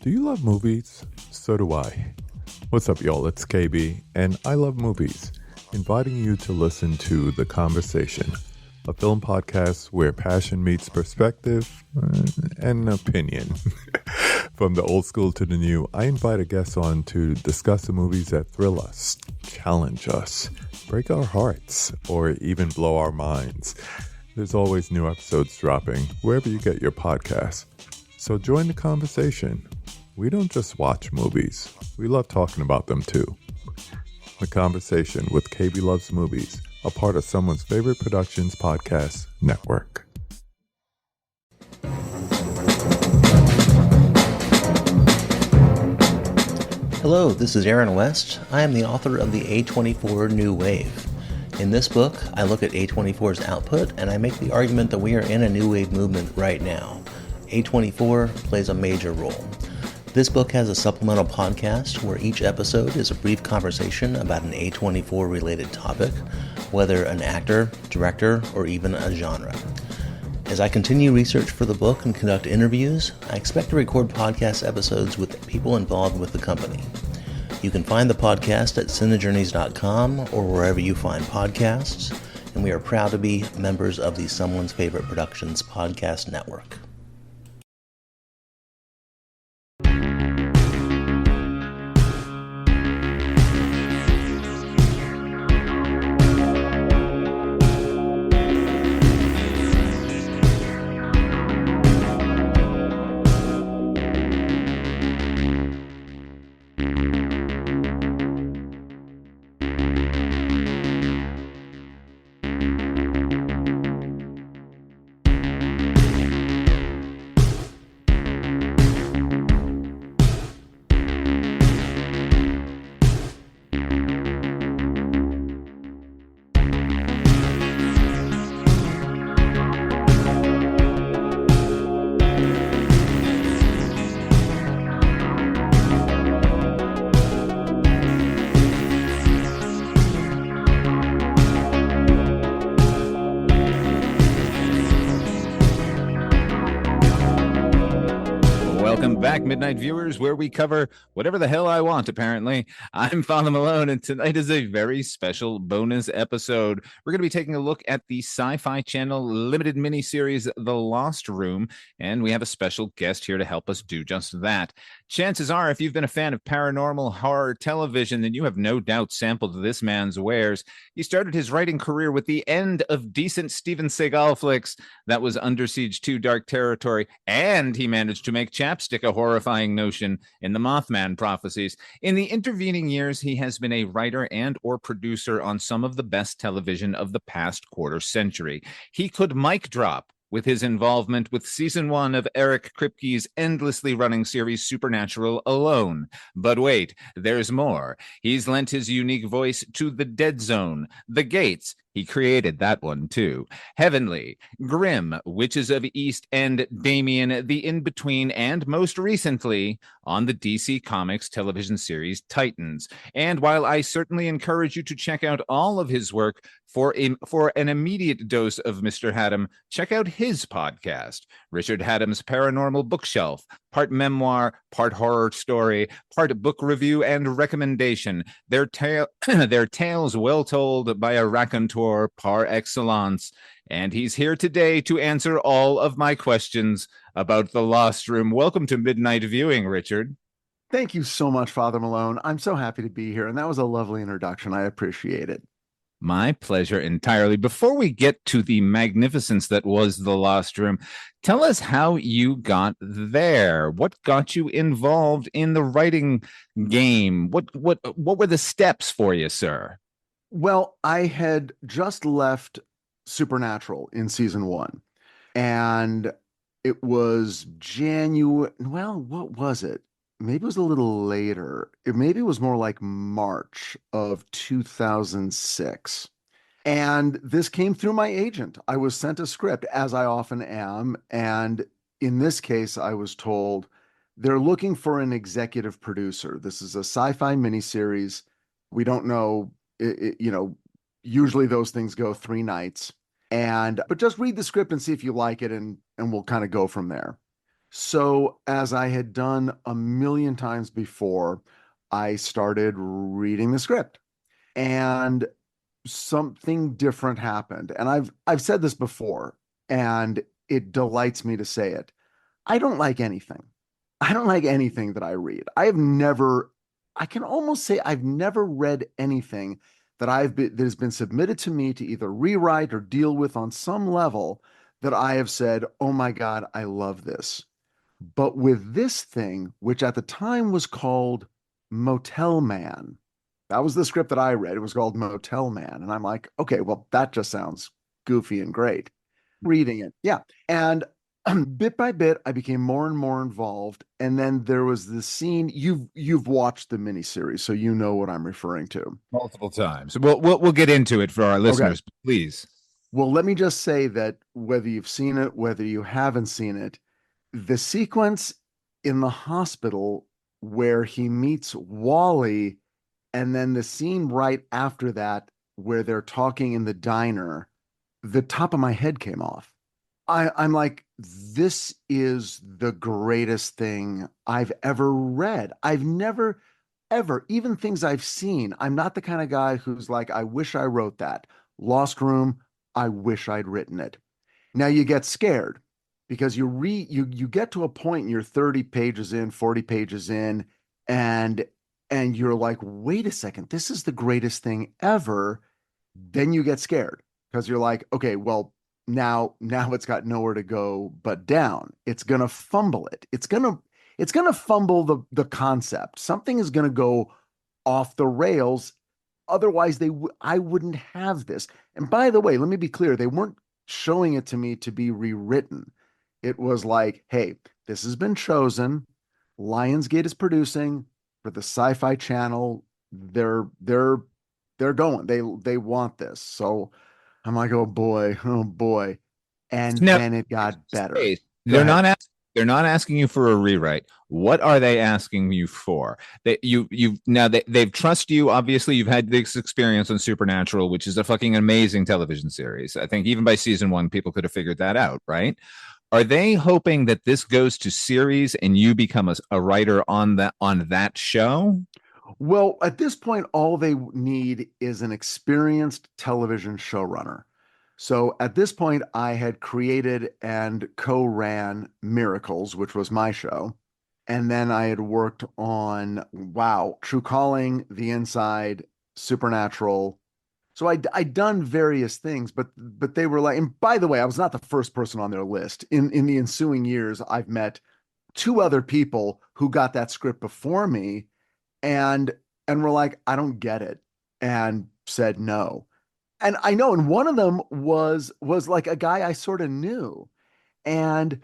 Do you love movies? So do I. What's up, y'all? It's KB, and I love movies, inviting you to listen to The Conversation, a film podcast where passion meets perspective and opinion. From the old school to the new, I invite a guest on to discuss the movies that thrill us, challenge us, break our hearts, or even blow our minds. There's always new episodes dropping wherever you get your podcasts. So join the conversation. We don't just watch movies. We love talking about them too. The Conversation with KB Loves Movies, a part of Someone's Favorite Productions podcast network. Hello, this is Aaron West. I am the author of the A24 New Wave. In this book, I look at A24's output and I make the argument that we are in a new wave movement right now. A24 plays a major role. This book has a supplemental podcast where each episode is a brief conversation about an A24 related topic, whether an actor, director, or even a genre. As I continue research for the book and conduct interviews, I expect to record podcast episodes with people involved with the company. You can find the podcast at cinejourneys.com or wherever you find podcasts, and we are proud to be members of the Someone's Favorite Productions podcast network. Midnight Viewers, where we cover whatever the hell I want, apparently. I'm Father Malone, and tonight is a very special bonus episode. We're going to be taking a look at the Sci-Fi Channel limited miniseries, The Lost Room, and we have a special guest here to help us do just that. Chances are, if you've been a fan of paranormal horror television, then you have no doubt sampled this man's wares. He started his writing career with the end of decent Steven Seagal flicks. That was Under Siege 2 Dark Territory, and he managed to make Chapstick a horrifying notion in the Mothman Prophecies. In the intervening years, he has been a writer and or producer on some of the best television of the past quarter century. He could mic drop with his involvement with Season 1 of Eric Kripke's endlessly running series Supernatural alone. But wait, there's more. He's lent his unique voice to The Dead Zone, The Gates. He created that one, too. Heavenly, Grimm, Witches of East End, Damien, The In-Between, and most recently, on the DC Comics television series Titans. And while I certainly encourage you to check out all of his work, for an immediate dose of Mr. Hatem, check out his podcast, Richard Hatem's Paranormal Bookshelf, part memoir, part horror story, part book review and recommendation. Their tales well told by a raconteur par excellence. And he's here today to answer all of my questions about The Lost Room. Welcome to Midnight Viewing, Richard. Thank you so much, Father Malone. I'm so happy to be here, and that was a lovely introduction. I appreciate it. My pleasure entirely. Before we get to the magnificence that was The Lost Room, tell us how you got there. What got you involved in the writing game? What were the steps for you, sir? Well, I had just left Supernatural in season 1, and it was January. Well, what was it? Maybe it was a little later. Maybe it was more like March of 2006. And this came through my agent. I was sent a script, as I often am. And in this case, I was told they're looking for an executive producer. This is a sci-fi miniseries. We don't know, usually those things go 3 nights. But just read the script and see if you like it, and we'll kind of go from there. So, as I had done a million times before, I started reading the script and something different happened. And I've said this before, and it delights me to say it. I don't like anything. I don't like anything that I read. I can almost say I've never read anything that has been submitted to me to either rewrite or deal with on some level that I have said, "Oh my God, I love this." But with this thing, which at the time was called Motel Man, that was the script that I read. It was called Motel Man. And I'm like, okay, well, that just sounds goofy and great. Reading it. Yeah. And bit by bit, I became more and more involved. And then there was this scene. You've watched the miniseries, so you know what I'm referring to. Multiple times. We'll get into it for our Okay. listeners, please. Well, let me just say that whether you've seen it, whether you haven't seen it, the sequence in the hospital where he meets Wally, and then the scene right after that where they're talking in the diner, the top of my head came off. I'm like, this is the greatest thing I've ever read. I've never, ever, even things I've seen, I'm not the kind of guy who's like, I wish I wrote that. Lost Room, I wish I'd written it. Now you get scared because you get to a point and you're 30 pages in, 40 pages in, and you're like, wait a second, this is the greatest thing ever. Then you get scared because you're like, okay, well, now it's got nowhere to go but down. It's gonna fumble it. It's gonna fumble the concept. Something is gonna go off the rails. Otherwise, I wouldn't have this. And by the way, let me be clear, they weren't showing it to me to be rewritten. It was like, hey, this has been chosen. Lionsgate is producing for the Sci-Fi Channel. They're going. They want this. So I'm like, oh boy, oh boy. And Now, then it got better. space. Go ahead. They're not asking you for a rewrite. What are they asking you for? They've trust you. Obviously, you've had this experience on Supernatural, which is a fucking amazing television series. I think even by season one, people could have figured that out, right? Are they hoping that this goes to series and you become a writer on that show? Well, at this point, all they need is an experienced television showrunner. So at this point, I had created and co-ran Miracles, which was my show. And then I had worked on, wow, True Calling, The Inside, Supernatural. So I'd done various things, but they were like, and by the way, I was not the first person on their list. In the ensuing years, I've met two other people who got that script before me and were like, I don't get it, and said no. And I know, and one of them was like a guy I sort of knew. And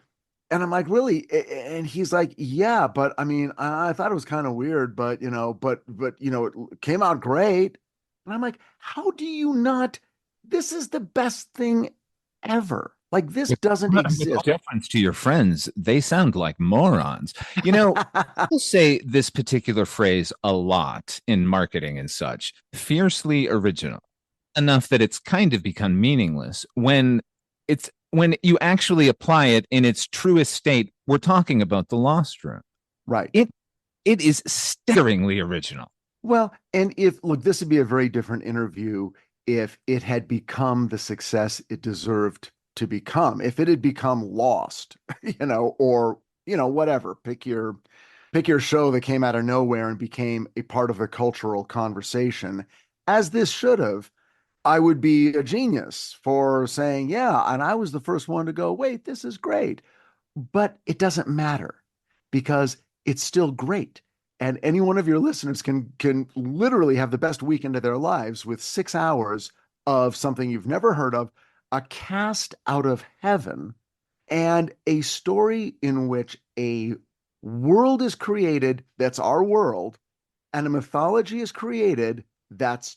I'm like, really? And he's like, yeah, but I mean, I thought it was kind of weird, but it came out great. And I'm like, how do you not? This is the best thing ever. Like this doesn't With all exist. deference to your friends, they sound like morons. You know, people say this particular phrase a lot in marketing and such, fiercely original, enough that it's kind of become meaningless when you actually apply it in its truest state. We're talking about the Lost Room. Right. It is staggeringly original. Well, and if look, this would be a very different interview if it had become the success it deserved to become. If it had become Lost, or whatever, pick your show that came out of nowhere and became a part of the cultural conversation, as this should have, I would be a genius for saying, yeah, and I was the first one to go, wait, this is great. But it doesn't matter because it's still great. And any one of your listeners can literally have the best weekend of their lives with 6 hours of something you've never heard of, a cast out of heaven, and a story in which a world is created that's our world, and a mythology is created that's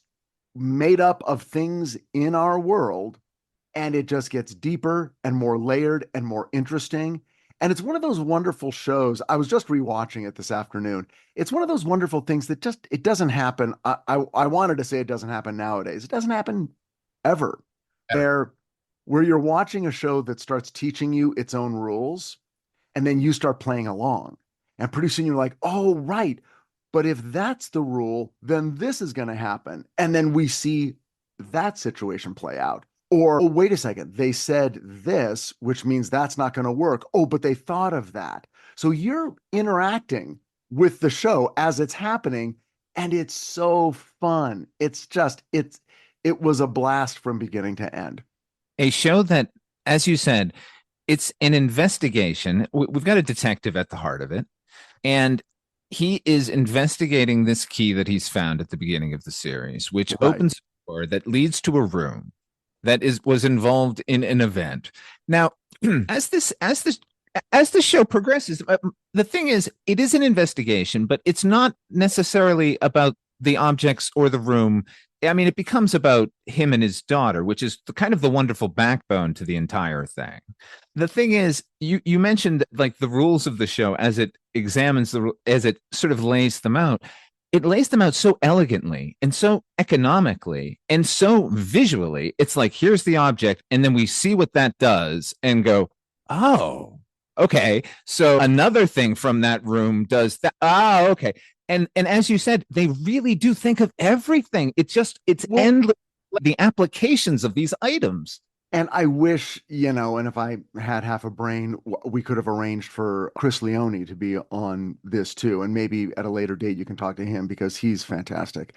made up of things in our world, and it just gets deeper and more layered and more interesting. And it's one of those wonderful shows. I was just rewatching it this afternoon. It's one of those wonderful things that just it doesn't happen. I wanted to say it doesn't happen nowadays. It doesn't happen ever. Ever. Where you're watching a show that starts teaching you its own rules, And then you start playing along. And pretty soon you're like, oh, right. But if that's the rule, then this is going to happen. And then we see that situation play out. Or, oh, wait a second, they said this, which means that's not going to work. Oh, but they thought of that. So you're interacting with the show as it's happening, and it's so fun. It was a blast from beginning to end. A show that, as you said, it's an investigation. We've got a detective at the heart of it, and he is investigating this key that he's found at the beginning of the series, which Right. opens a door that leads to a room that was involved in an event. Now, as the show progresses, the thing is, it is an investigation, but it's not necessarily about the objects or the room. I mean, it becomes about him and his daughter, which is kind of the wonderful backbone to the entire thing. The thing is, you mentioned like the rules of the show as it examines as it sort of lays them out. It lays them out so elegantly and so economically and so visually. It's like, here's the object, and then we see what that does and go, oh, okay. So another thing from that room does that. Oh, okay. And as you said, they really do think of everything. It's endless, the applications of these items. And I wish, and if I had half a brain, we could have arranged for Chris Leone to be on this too. And maybe at a later date, you can talk to him because he's fantastic.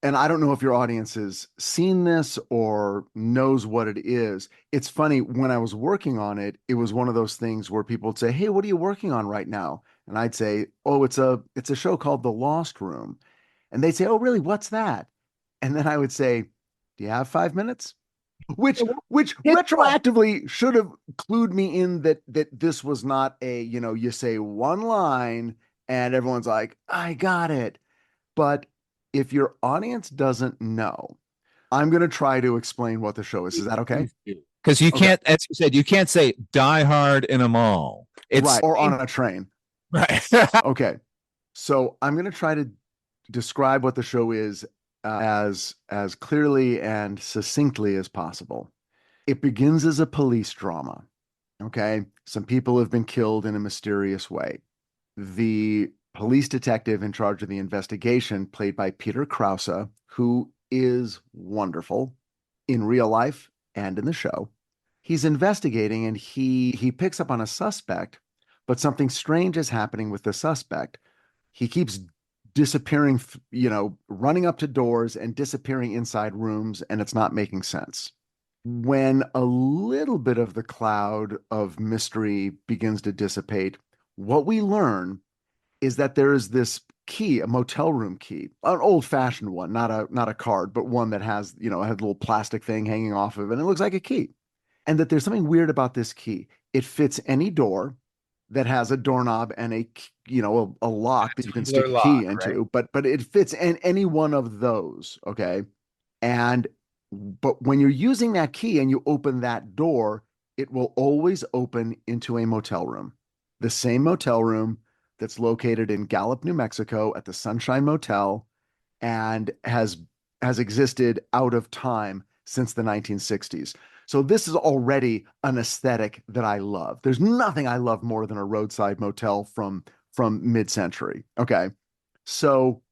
And I don't know if your audience has seen this or knows what it is. It's funny, when I was working on it, it was one of those things where people would say, hey, what are you working on right now? And I'd say, oh, it's a show called The Lost Room. And they'd say, oh, really? What's that? And then I would say, do you have 5 minutes? Which retroactively should have clued me in that this was not a, you say one line and everyone's like, I got it. But if your audience doesn't know, I'm going to try to explain what the show is. Is that okay? Because you can't, as you said, you can't say Die Hard in a mall. It's right, or on a train. Right. Okay. So I'm going to try to describe what the show is as clearly and succinctly as possible. It begins as a police drama. Okay. Some people have been killed in a mysterious way. The police detective in charge of the investigation, played by Peter Krause, who is wonderful in real life and in the show. He's investigating and he picks up on a suspect, but something strange is happening with the suspect. He keeps disappearing, running up to doors and disappearing inside rooms, and it's not making sense. When a little bit of the cloud of mystery begins to dissipate, what we learn is that there is this key, a motel room key, an old-fashioned one, not a card, but one that has, a little plastic thing hanging off of it, and it looks like a key. And that there's something weird about this key. It fits any door that has a doorknob and a lock that you can stick a key into, right? But it fits in any one of those, okay? But when you're using that key and you open that door, it will always open into a motel room. The same motel room that's located in Gallup, New Mexico at the Sunshine Motel and has existed out of time since the 1960s. So this is already an aesthetic that I love. There's nothing I love more than a roadside motel from mid-century. Okay. So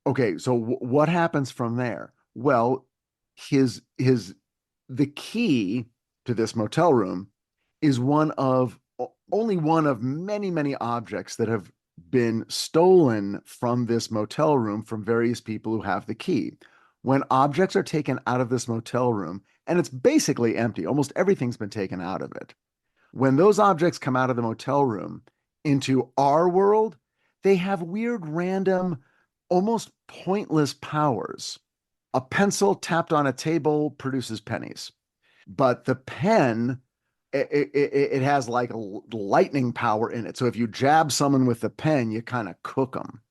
what happens from there? Well, the key to this motel room is only one of many, many objects that have been stolen from this motel room from various people who have the key. When objects are taken out of this motel room, and it's basically empty, almost everything's been taken out of it. When those objects come out of the motel room into our world, they have weird, random, almost pointless powers. A pencil tapped on a table produces pennies, but the pen, it has like lightning power in it. So if you jab someone with the pen, you kind of cook them.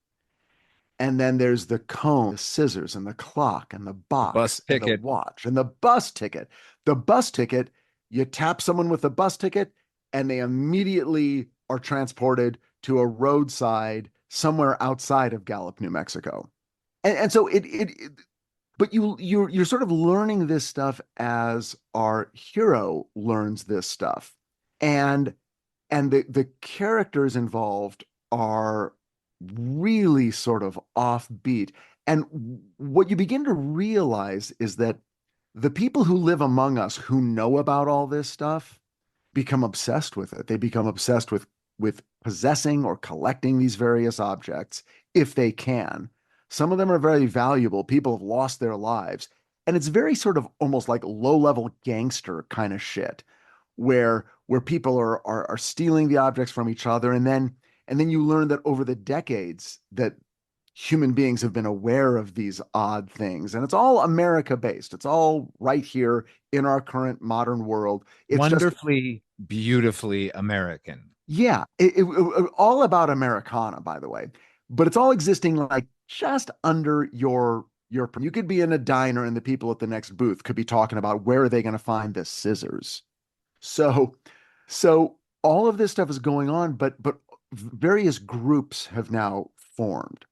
And then there's the comb, the scissors, and the clock, and the box, and the watch, and the bus ticket. The bus ticket, you tap someone with the bus ticket, and they immediately are transported to a roadside somewhere outside of Gallup, New Mexico. And so but you're sort of learning this stuff as our hero learns this stuff. And And the characters involved are really sort of offbeat. And what you begin to realize is that the people who live among us who know about all this stuff become obsessed with it. They become obsessed with possessing or collecting these various objects if they can. Some of them are very valuable. People have lost their lives. And it's very sort of almost like low-level gangster kind of shit where people are stealing the objects from each other, and then you learn that over the decades that human beings have been aware of these odd things, and it's all America based. It's all right here in our current modern world. It's just Wonderfully, beautifully American. yeah, all about Americana, by the way, but it's all existing like just under your. You could be in a diner, and the people at the next booth could be talking about where are they going to find the scissors. So, so all of this stuff is going on, but various groups have now formed.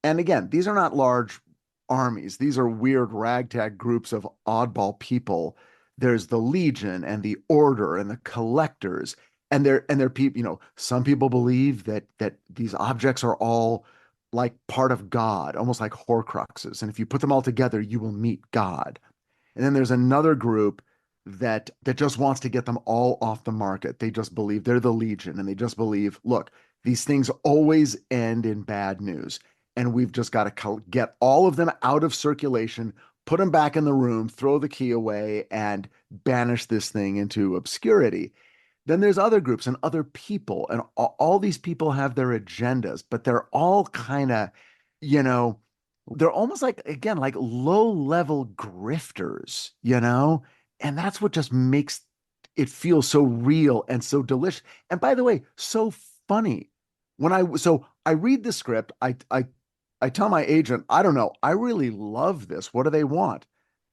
And again, these are not large armies. These are weird ragtag groups of oddball people. There's the Legion and the Order and the Collectors. And they're people, some people believe that these objects are all like part of God, almost like Horcruxes. And if you put them all together, you will meet God. And then there's another group that just wants to get them all off the market. They just believe they're the Legion, and they just believe, look, these things always end in bad news, and we've just got to get all of them out of circulation, put them back in the room, throw the key away, and banish this thing into obscurity. Then there's other groups and other people, and all these people have their agendas, but they're all kind of, you know, they're almost like, again, like low level grifters, and that's what just makes it feel so real and so delicious. And by the way, so funny. So I read the script, I tell my agent, I don't know, I really love this. What do they want?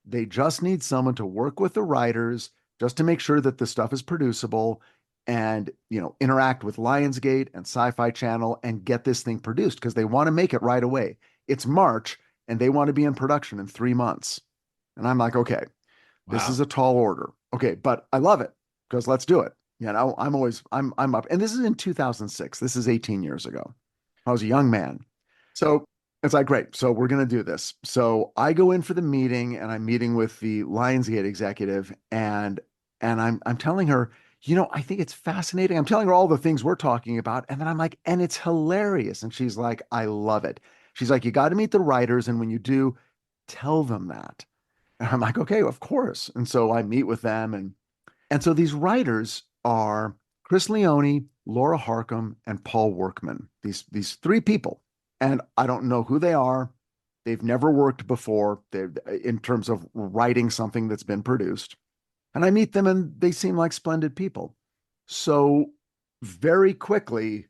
They just need someone to work with the writers just to make sure that the stuff is producible and, interact with Lionsgate and Sci-Fi Channel and get this thing produced because they want to make it right away. It's March and they want to be in production in 3 months. And I'm like, okay, this Wow. is a tall order. Okay, but I love it because let's do it. I'm up. And this is in 2006. This is 18 years ago. I was a young man. So it's like, great. So we're going to do this. So I go in for the meeting and I'm meeting with the Lionsgate executive and I'm telling her, I think it's fascinating. I'm telling her all the things we're talking about. And then I'm like, and it's hilarious. And she's like, I love it. She's like, you got to meet the writers. And when you do, tell them that. And I'm like, okay, of course. And so I meet with them. And so these writers are Chris Leone, Laura Harcum, and Paul Workman, these three people. And I don't know who they are. They've never worked before in terms of writing something that's been produced. And I meet them and they seem like splendid people. So very quickly,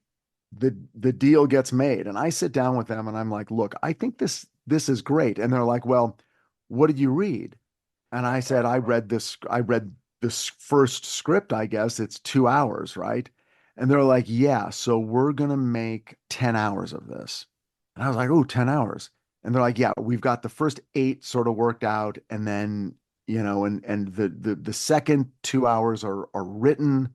the deal gets made. And I sit down with them and I'm like, look, I think this is great. And they're like, well, what did you read? And I said, I read this first script, I guess. It's 2 hours, right? And they're like, yeah, so we're gonna make 10 hours of this. And I was like, oh, 10 hours. And they're like, yeah, we've got the first 8 sort of worked out, and then, and the second 2 hours are written.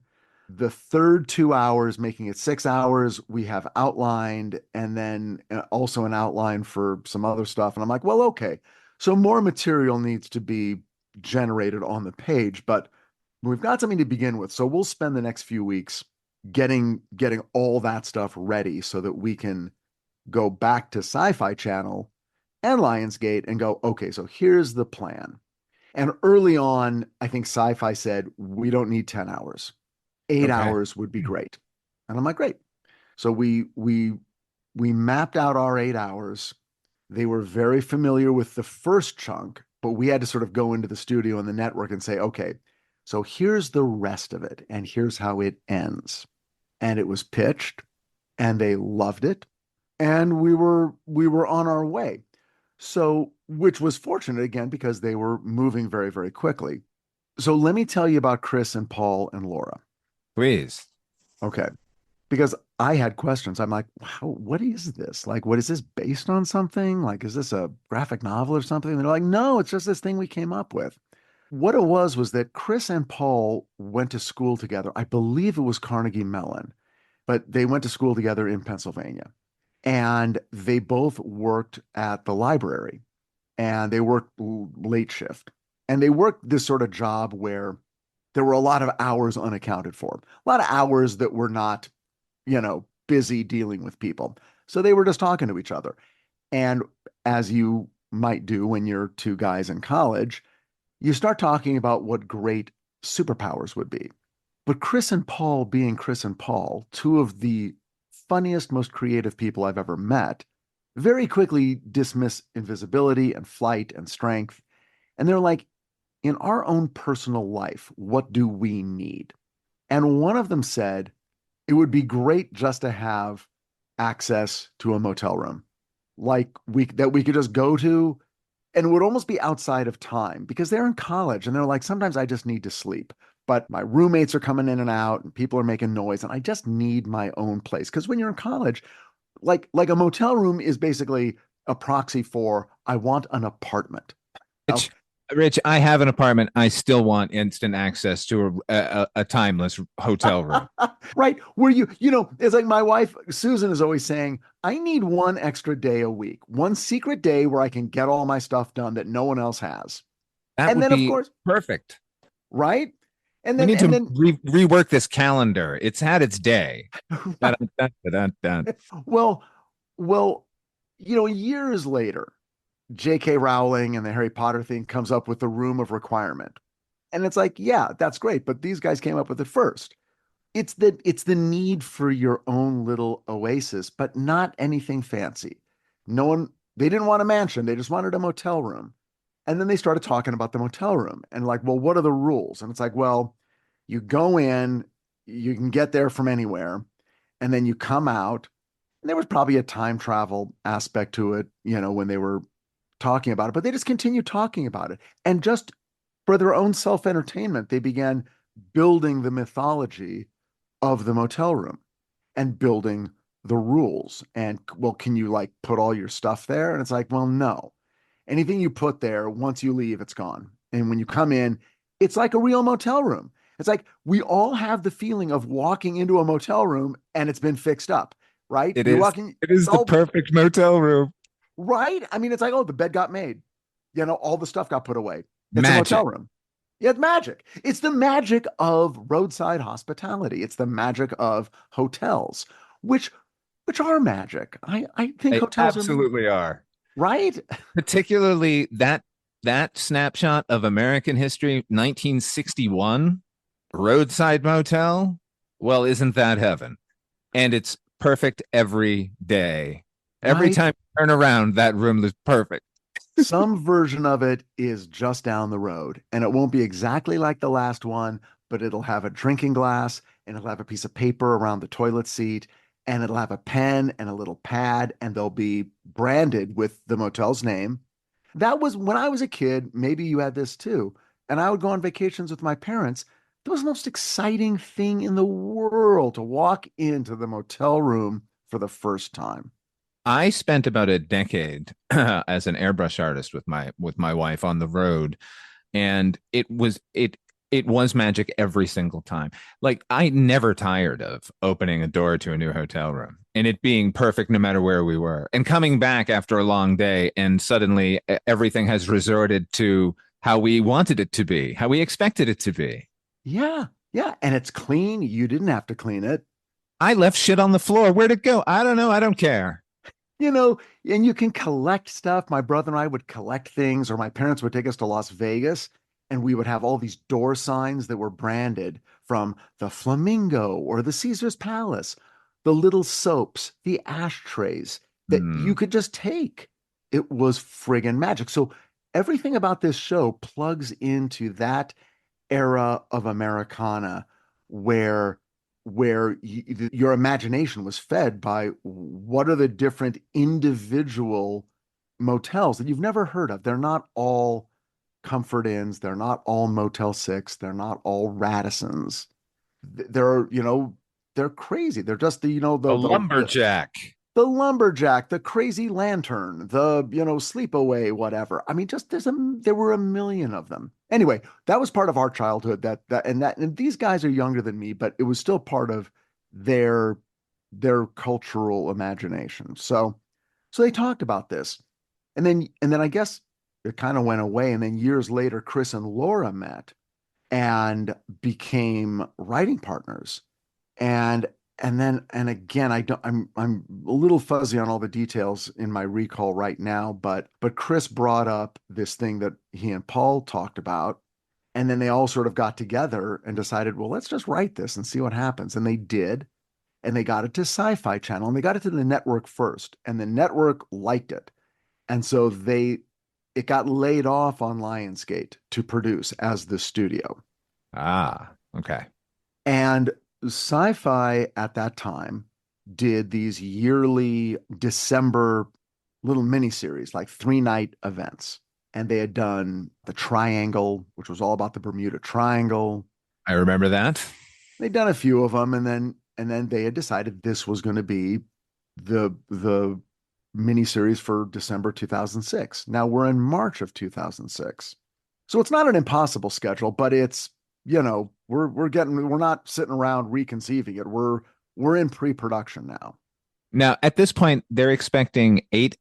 The third 2 hours, making it 6 hours, we have outlined, and then also an outline for some other stuff. And I'm like, well, okay. So more material needs to be generated on the page, but we've got something to begin with. So we'll spend the next few weeks getting all that stuff ready so that we can go back to Sci-Fi Channel and Lionsgate and go, okay, so here's the plan. And early on, I think Sci-Fi said, we don't need 10 hours. 8 Okay. hours would be great. And I'm like, great. So we mapped out our 8 hours. They were very familiar with the first chunk, but we had to sort of go into the studio and the network and say, okay, so here's the rest of it, and here's how it ends. And it was pitched, and they loved it, and we were on our way. So, which was fortunate again because they were moving very, very quickly. So let me tell you about Chris and Paul and Laura. Please. Okay. Because I had questions. I'm like, wow, what is this? Like, what is this based on something? Like, is this a graphic novel or something? And they're like, no, it's just this thing we came up with. what it was that Chris and Paul went to school together. I believe it was Carnegie Mellon, but they went to school together in Pennsylvania. And they both worked at the library and they worked late shift. And they worked this sort of job where there were a lot of hours unaccounted for, a lot of hours that were not, busy dealing with people. So they were just talking to each other. And as you might do when you're two guys in college, you start talking about what great superpowers would be. But Chris and Paul, being Chris and Paul, two of the funniest, most creative people I've ever met, very quickly dismiss invisibility and flight and strength. And they're like, in our own personal life, what do we need? And one of them said, it would be great just to have access to a motel room, like that we could just go to, and it would almost be outside of time because they're in college and they're like, sometimes I just need to sleep, but my roommates are coming in and out and people are making noise and I just need my own place. Because when you're in college, like a motel room is basically a proxy for I want an apartment. Rich, Rich, I have an apartment. I still want instant access to a timeless hotel room. Right. Where it's like my wife, Susan, is always saying, I need one extra day a week, one secret day where I can get all my stuff done that no one else has. That And would then, of be course, perfect. right. And We then, need to and then, rework this calendar. It's had its day. right. Dun, dun, dun, dun, dun. Well, well, years later, J.K. Rowling and the Harry Potter thing comes up with the room of requirement. And it's like, yeah, that's great, but these guys came up with it first. It's the need for your own little oasis, but not anything fancy. They didn't want a mansion, they just wanted a motel room. And then they started talking about the motel room and like, well, what are the rules? And it's like, well, you go in, you can get there from anywhere, and then you come out. And there was probably a time travel aspect to it, when they were talking about it, but they just continued talking about it. And just for their own self-entertainment, they began building the mythology of the motel room and building the rules. And well, can you like put all your stuff there? And it's like, well, no. Anything you put there, once you leave, it's gone. And when you come in, it's like a real motel room. It's like we all have the feeling of walking into a motel room and it's been fixed up, right? It You're is. walking, It is the perfect motel room. right? I mean, it's like, oh, the bed got made. All the stuff got put away. It's Magic. a motel room. Yeah, it's magic. It's the magic of roadside hospitality. It's the magic of hotels, which are magic. I think They hotels absolutely are. right. Particularly that snapshot of American history, 1961, roadside motel. Well, isn't that heaven? And it's perfect every day. Every Right. time you turn around, that room is perfect. Some version of it is just down the road, and it won't be exactly like the last one, but it'll have a drinking glass and it'll have a piece of paper around the toilet seat and it'll have a pen and a little pad and they'll be branded with the motel's name. That was when I was a kid. Maybe you had this too. And I would go on vacations with my parents. It was the most exciting thing in the world to walk into the motel room for the first time. I spent about a decade as an airbrush artist with my wife on the road, and it was magic every single time. Like I never tired of opening a door to a new hotel room and it being perfect no matter where we were, and coming back after a long day and suddenly everything has resorted to how we wanted it to be, how we expected it to be. Yeah. Yeah. And it's clean. You didn't have to clean it. I left shit on the floor. Where'd it go? I don't know. I don't care. And you can collect stuff. My brother and I would collect things, or my parents would take us to Las Vegas and we would have all these door signs that were branded from the Flamingo or the Caesar's Palace, the little soaps, the ashtrays that you Hmm. could just take. It was friggin' magic. So everything about this show plugs into that era of Americana where your imagination was fed by what are the different individual motels that you've never heard of. They're not all Comfort Inns, they're not all Motel 6, they're not all Radissons. They're, they're crazy. They're just the, A lumberjack. the lumberjack, the crazy lantern, the, sleepaway, whatever. I mean, just there were a million of them. Anyway, that was part of our childhood. And these guys are younger than me, but it was still part of their their cultural imagination. So they talked about this. And then I guess it kind of went away. And then years later, Chris and Laura met and became writing partners. And and again, I'm a little fuzzy on all the details in my recall right now, but Chris brought up this thing that he and Paul talked about, and then they all sort of got together and decided, well, let's just write this and see what happens. And they did, and they got it to Sci-Fi Channel, and they got it to the network first, and the network liked it. And so it got laid off on Lionsgate to produce as the studio. Ah, okay. And Sci-Fi at that time did these yearly December little miniseries, like 3-night events. And they had done The Triangle, which was all about the Bermuda Triangle. I remember that. They'd done a few of them, and then they had decided this was going to be the miniseries for December 2006. Now we're in March of 2006. So it's not an impossible schedule, but it's, we're not sitting around reconceiving it. We're in pre-production now. Now, at this point, they're expecting 8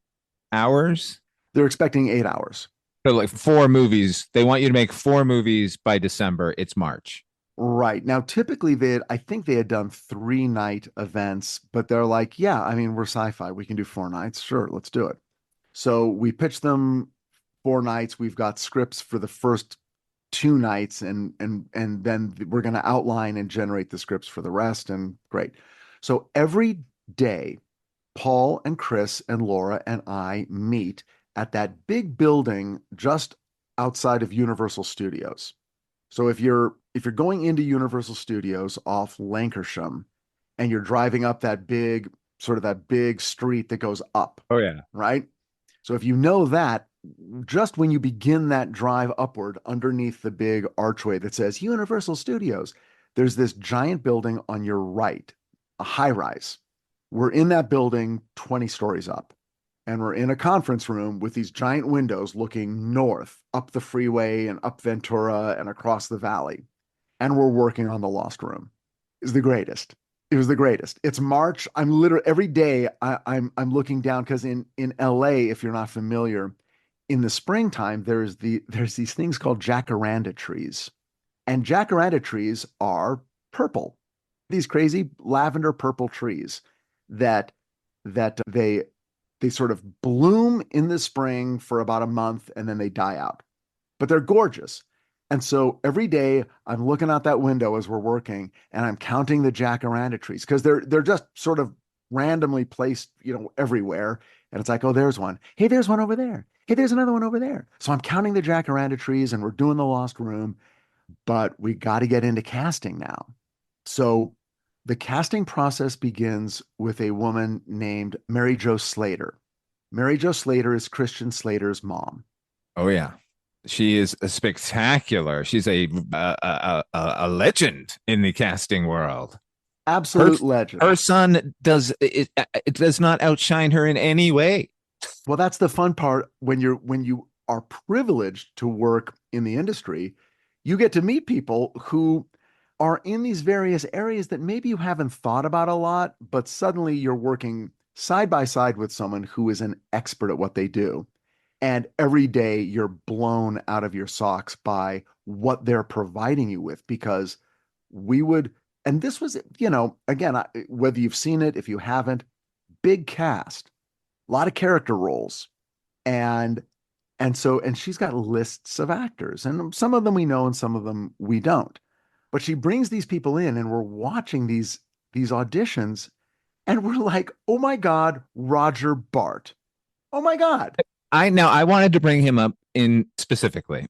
hours. They're expecting 8 hours. So, like 4 movies. They want you to make 4 movies by December. It's March. Right. Now, typically I think they had done 3-night events, but they're like, yeah, I mean, we're Sci-Fi. We can do 4 nights. Sure, let's do it. So we pitched them 4 nights. We've got scripts for the first 2 nights, and then we're going to outline and generate the scripts for the rest. And great. So every day, Paul and Chris and Laura and I meet at that big building just outside of Universal Studios. So if you're going into Universal Studios off Lankershim and you're driving up that big street that goes up, Oh, yeah. right? So if you know that, just when you begin that drive upward underneath the big archway that says Universal Studios, there's this giant building on your right, a high rise. We're in that building 20 stories up, and we're in a conference room with these giant windows looking north up the freeway and up Ventura and across the valley. And we're working on The Lost Room. It's the greatest. It was the greatest. It's March. I'm literally every day I'm looking down because in LA, if you're not familiar, in the springtime there's these things called jacaranda trees, and jacaranda trees are purple. These crazy lavender purple trees that they sort of bloom in the spring for about a month and then they die out. But they're gorgeous. And so every day I'm looking out that window as we're working and I'm counting the jacaranda trees because they're just sort of randomly placed, everywhere. And it's like, oh, there's one. Hey, there's one over there. Hey, there's another one over there. So I'm counting the jacaranda trees and we're doing The Lost Room, but we got to get into casting now. So the casting process begins with a woman named Mary Jo Slater. Mary Jo Slater is Christian Slater's mom. Oh, yeah. She is a spectacular. She's a legend in the casting world. Absolute legend. Her son it does not outshine her in any way. Well, that's the fun part when you are privileged to work in the industry, you get to meet people who are in these various areas that maybe you haven't thought about a lot, but suddenly you're working side by side with someone who is an expert at what they do. And every day you're blown out of your socks by what they're providing you with because and this was, again, whether you've seen it, if you haven't, big cast, a lot of character roles. And she's got lists of actors, and some of them we know and some of them we don't. But she brings these people in and we're watching these auditions and we're like, oh my God, Roger Bart. Oh my God. I wanted to bring him up in specifically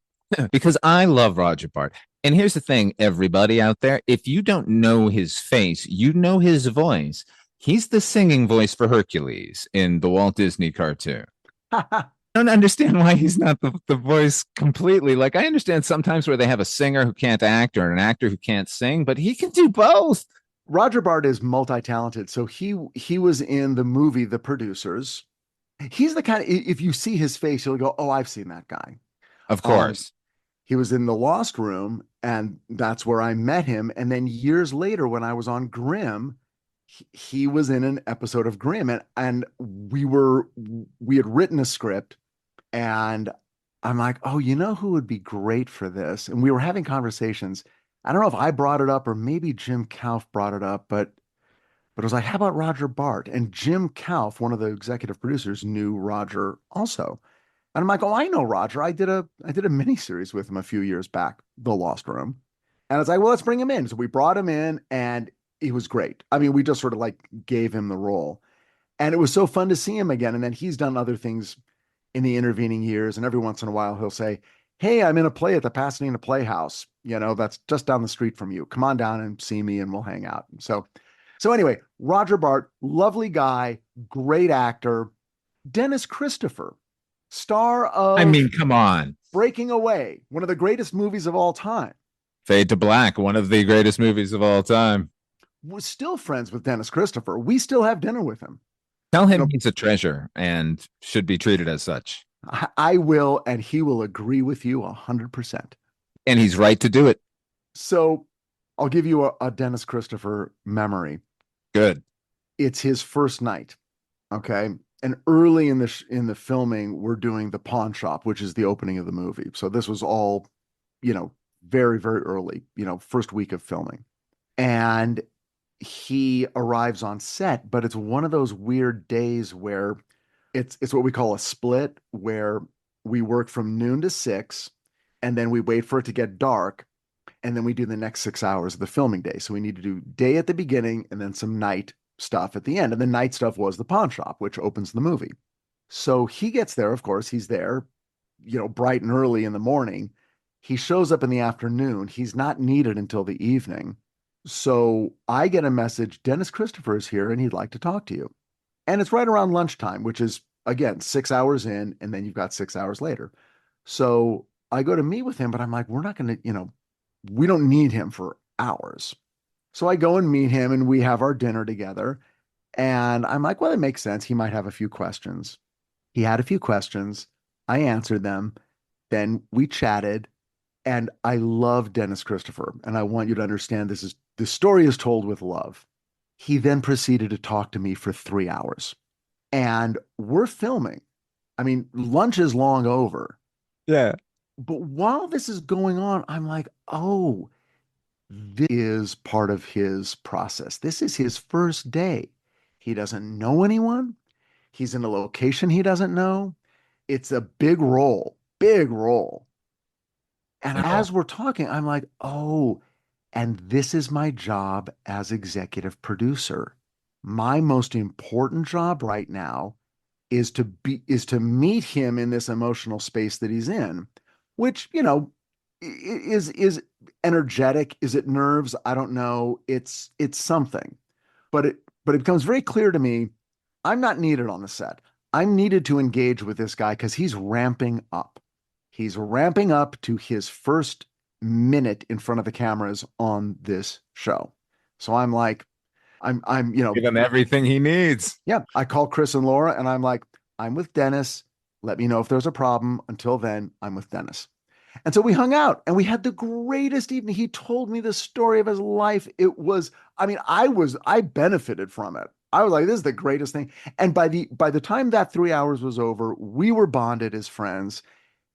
because I love Roger Bart. And here's the thing, everybody out there, if you don't know his face, you know his voice. He's the singing voice for Hercules in the Walt Disney cartoon. I don't understand why he's not the voice completely. Like, I understand sometimes where they have a singer who can't act or an actor who can't sing, but he can do both. Roger Bart is multi-talented. So he was in the movie The Producers. He's the kind of, if you see his face, you'll go, oh, I've seen that guy. Of course. He was in the Lost Room, and that's where I met him. And then years later, when I was on Grimm, he was in an episode of Grimm, and we had written a script, and I'm like, oh, you know who would be great for this? And we were having conversations. I don't know if I brought it up or maybe Jim Kauf brought it up, but it was like, how about Roger Bart? And Jim Kauf, one of the executive producers, knew Roger also. And I'm like, oh, I know Roger. I did a mini series with him a few years back, The Lost Room. And I was like, well, let's bring him in. So we brought him in, and he was great. I mean, we just sort of like gave him the role. And it was so fun to see him again. And then he's done other things in the intervening years. And every once in a while, he'll say, hey, I'm in a play at the Pasadena Playhouse. That's just down the street from you. Come on down and see me, and we'll hang out. So anyway, Roger Bart, lovely guy, great actor. Dennis Christopher, star I of mean, come on. Breaking Away, one of the greatest movies of all time. Fade to Black, one of the greatest movies of all time. We're still friends with Dennis Christopher. We still have dinner with him. Tell him he's a treasure and should be treated as such. I will, and he will agree with you 100%. And he's right to do it. So I'll give you a Dennis Christopher memory. Good. It's his first night. Okay. And early in the filming, we're doing the pawn shop, which is the opening of the movie. So this was all, very, very early, first week of filming. And he arrives on set, but it's one of those weird days where it's what we call a split, where we work from noon to 6, and then we wait for it to get dark, and then we do the next 6 hours of the filming day. So we need to do day at the beginning and then some night stuff at the end. And the night stuff was the pawn shop, which opens the movie. So he gets there, of course, he's there, bright and early in the morning. He shows up in the afternoon. He's not needed until the evening. So I get a message, Dennis Christopher is here and he'd like to talk to you. And it's right around lunchtime, which is, again, 6 hours in, and then you've got 6 hours later. So I go to meet with him, but I'm like, we're not going to, we don't need him for hours. So I go and meet him, and we have our dinner together. And I'm like, well, it makes sense. He might have a few questions. He had a few questions. I answered them. Then we chatted, and I love Dennis Christopher. And I want you to understand the story is told with love. He then proceeded to talk to me for 3 hours, and we're filming. I mean, lunch is long over. Yeah. But while this is going on, I'm like, oh, this is part of his process. This is his first day. He doesn't know anyone. He's in a location he doesn't know. It's a big role, big role. And as we're talking, I'm like, oh, and this is my job as executive producer. My most important job right now is to meet him in this emotional space that he's in, which, is energetic. Is it nerves? I don't know. It's something, but it becomes very clear to me, I'm not needed on the set. I'm needed to engage with this guy because he's ramping up. He's ramping up to his first minute in front of the cameras on this show. So I'm like, give him everything he needs. Yeah. I call Chris and Laura, and I'm like, I'm with Dennis. Let me know if there's a problem. Until then, I'm with Dennis. And so we hung out, and we had the greatest evening. He told me the story of his life. It was, I benefited from it. I was like, this is the greatest thing. And by the time that 3 hours was over, we were bonded as friends.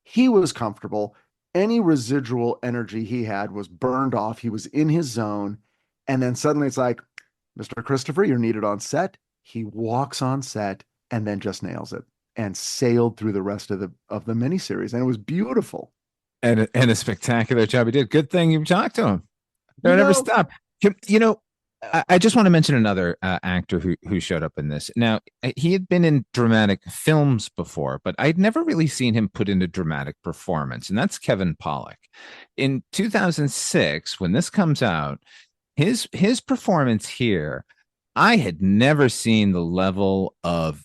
He was comfortable. Any residual energy he had was burned off. He was in his zone. And then suddenly it's like, Mr. Christopher, you're needed on set. He walks on set and then just nails it and sailed through the rest of the miniseries. And it was beautiful. And a spectacular job he did. Good thing you talked to him. Don't ever stop. I just want to mention another actor who showed up in this. Now, he had been in dramatic films before, but I'd never really seen him put in a dramatic performance, and that's Kevin Pollak. In 2006, when this comes out, his performance here, I had never seen the level of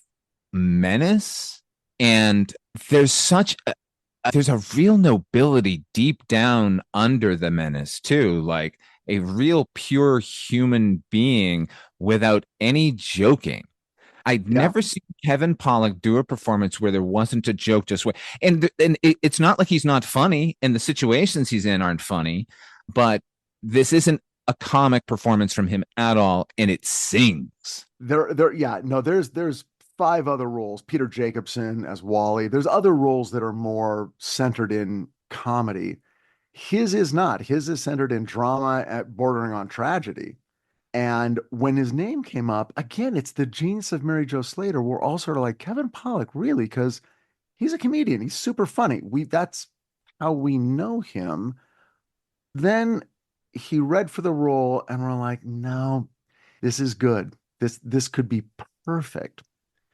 menace, and there's a real nobility deep down under the menace too, like a real pure human being without any joking. I'd Yeah. never seen Kevin Pollak do a performance where there wasn't a joke just way. And it's not like he's not funny, and the situations he's in aren't funny, but this isn't a comic performance from him at all, and it sings. Yeah, no, there's five other roles. Peter Jacobson as Wally. There's other roles that are more centered in comedy. His is not. His is centered in drama at bordering on tragedy. And when his name came up, again, it's the genius of Mary Jo Slater. We're all sort of like, Kevin Pollak, really? Because he's a comedian. He's super funny. That's how we know him. Then he read for the role, and we're like, no, this is good. This could be perfect.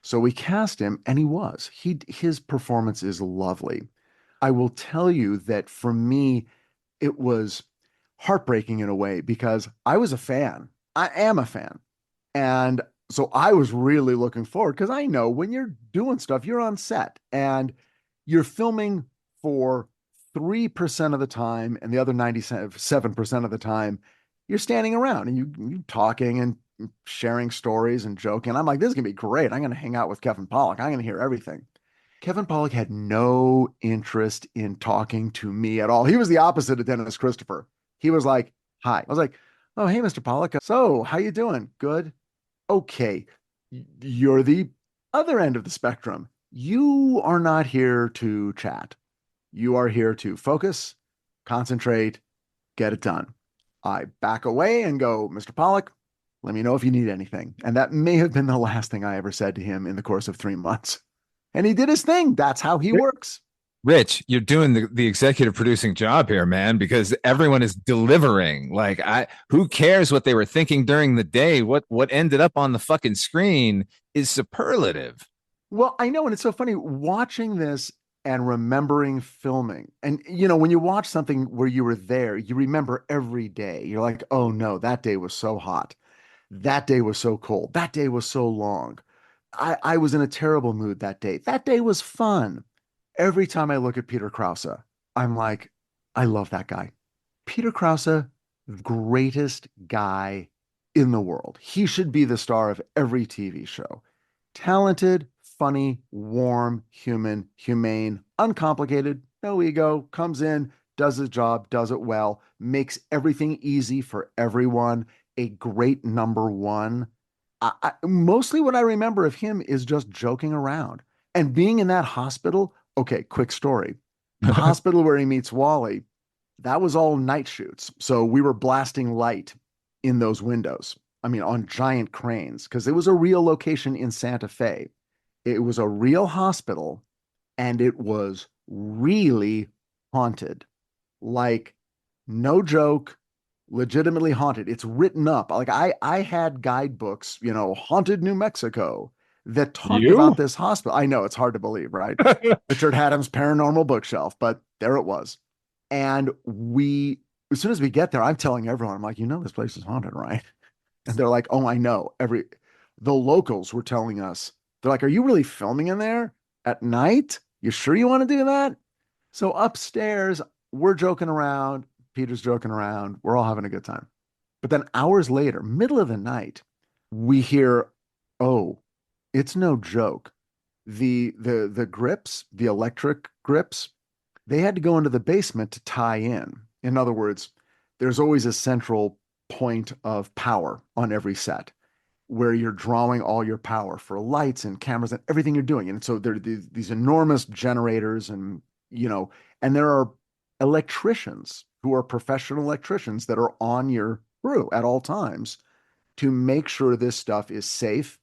So we cast him, and he was. His performance is lovely. I will tell you that for me, it was heartbreaking in a way because I was a fan. I am a fan. And so I was really looking forward because I know when you're doing stuff, you're on set and you're filming for 3% of the time, and the other 97% of the time, you're standing around and you talking and sharing stories and joking. I'm like, this is gonna be great. I'm gonna hang out with Kevin Pollak. I'm gonna hear everything. Kevin Pollak had no interest in talking to me at all. He was the opposite of Dennis Christopher. He was like, hi. I was like, oh, hey, Mr. Pollak. So how you doing? Good. Okay. You're the other end of the spectrum. You are not here to chat. You are here to focus, concentrate, get it done. I back away and go, Mr. Pollak, let me know if you need anything. And that may have been the last thing I ever said to him in the course of 3 months. And he did his thing. That's how he works. Rich, you're doing the executive producing job here, man, because everyone is delivering. Like, who cares what they were thinking during the day? What ended up on the fucking screen is superlative. Well, I know, and it's so funny watching this and remembering filming. And when you watch something where you were there, you remember every day. You're like, oh no, that day was so hot. That day was so cold. That day was so long. I was in a terrible mood that day. That day was fun. Every time I look at Peter Krause, I'm like, I love that guy. Peter Krause, greatest guy in the world. He should be the star of every TV show. Talented, funny, warm, human, humane, uncomplicated, no ego, comes in, does his job, does it well, makes everything easy for everyone, a great number one. Mostly what I remember of him is just joking around and being in that hospital. Okay, quick story. The hospital where he meets Wally, that was all night shoots. So we were blasting light in those windows. I mean, on giant cranes, because it was a real location in Santa Fe. It was a real hospital, and it was really haunted. Like, no joke, legitimately haunted. It's written up. Like I had guidebooks, haunted New Mexico that talked about this hospital. I know it's hard to believe, right? Richard Hatem's paranormal bookshelf, but there it was. And as soon as we get there, I'm telling everyone, I'm like, this place is haunted, right? And they're like, oh, I know. The locals were telling us, they're like, are you really filming in there at night? You sure you want to do that? So upstairs, we're joking around. Peter's joking around. We're all having a good time. But then hours later, middle of the night, we hear, oh, it's no joke. The grips, the electric grips, they had to go into the basement to tie in. In other words, there's always a central point of power on every set where you're drawing all your power for lights and cameras and everything you're doing. And so there are these enormous generators and there are electricians who are professional electricians that are on your crew at all times to make sure this stuff is safe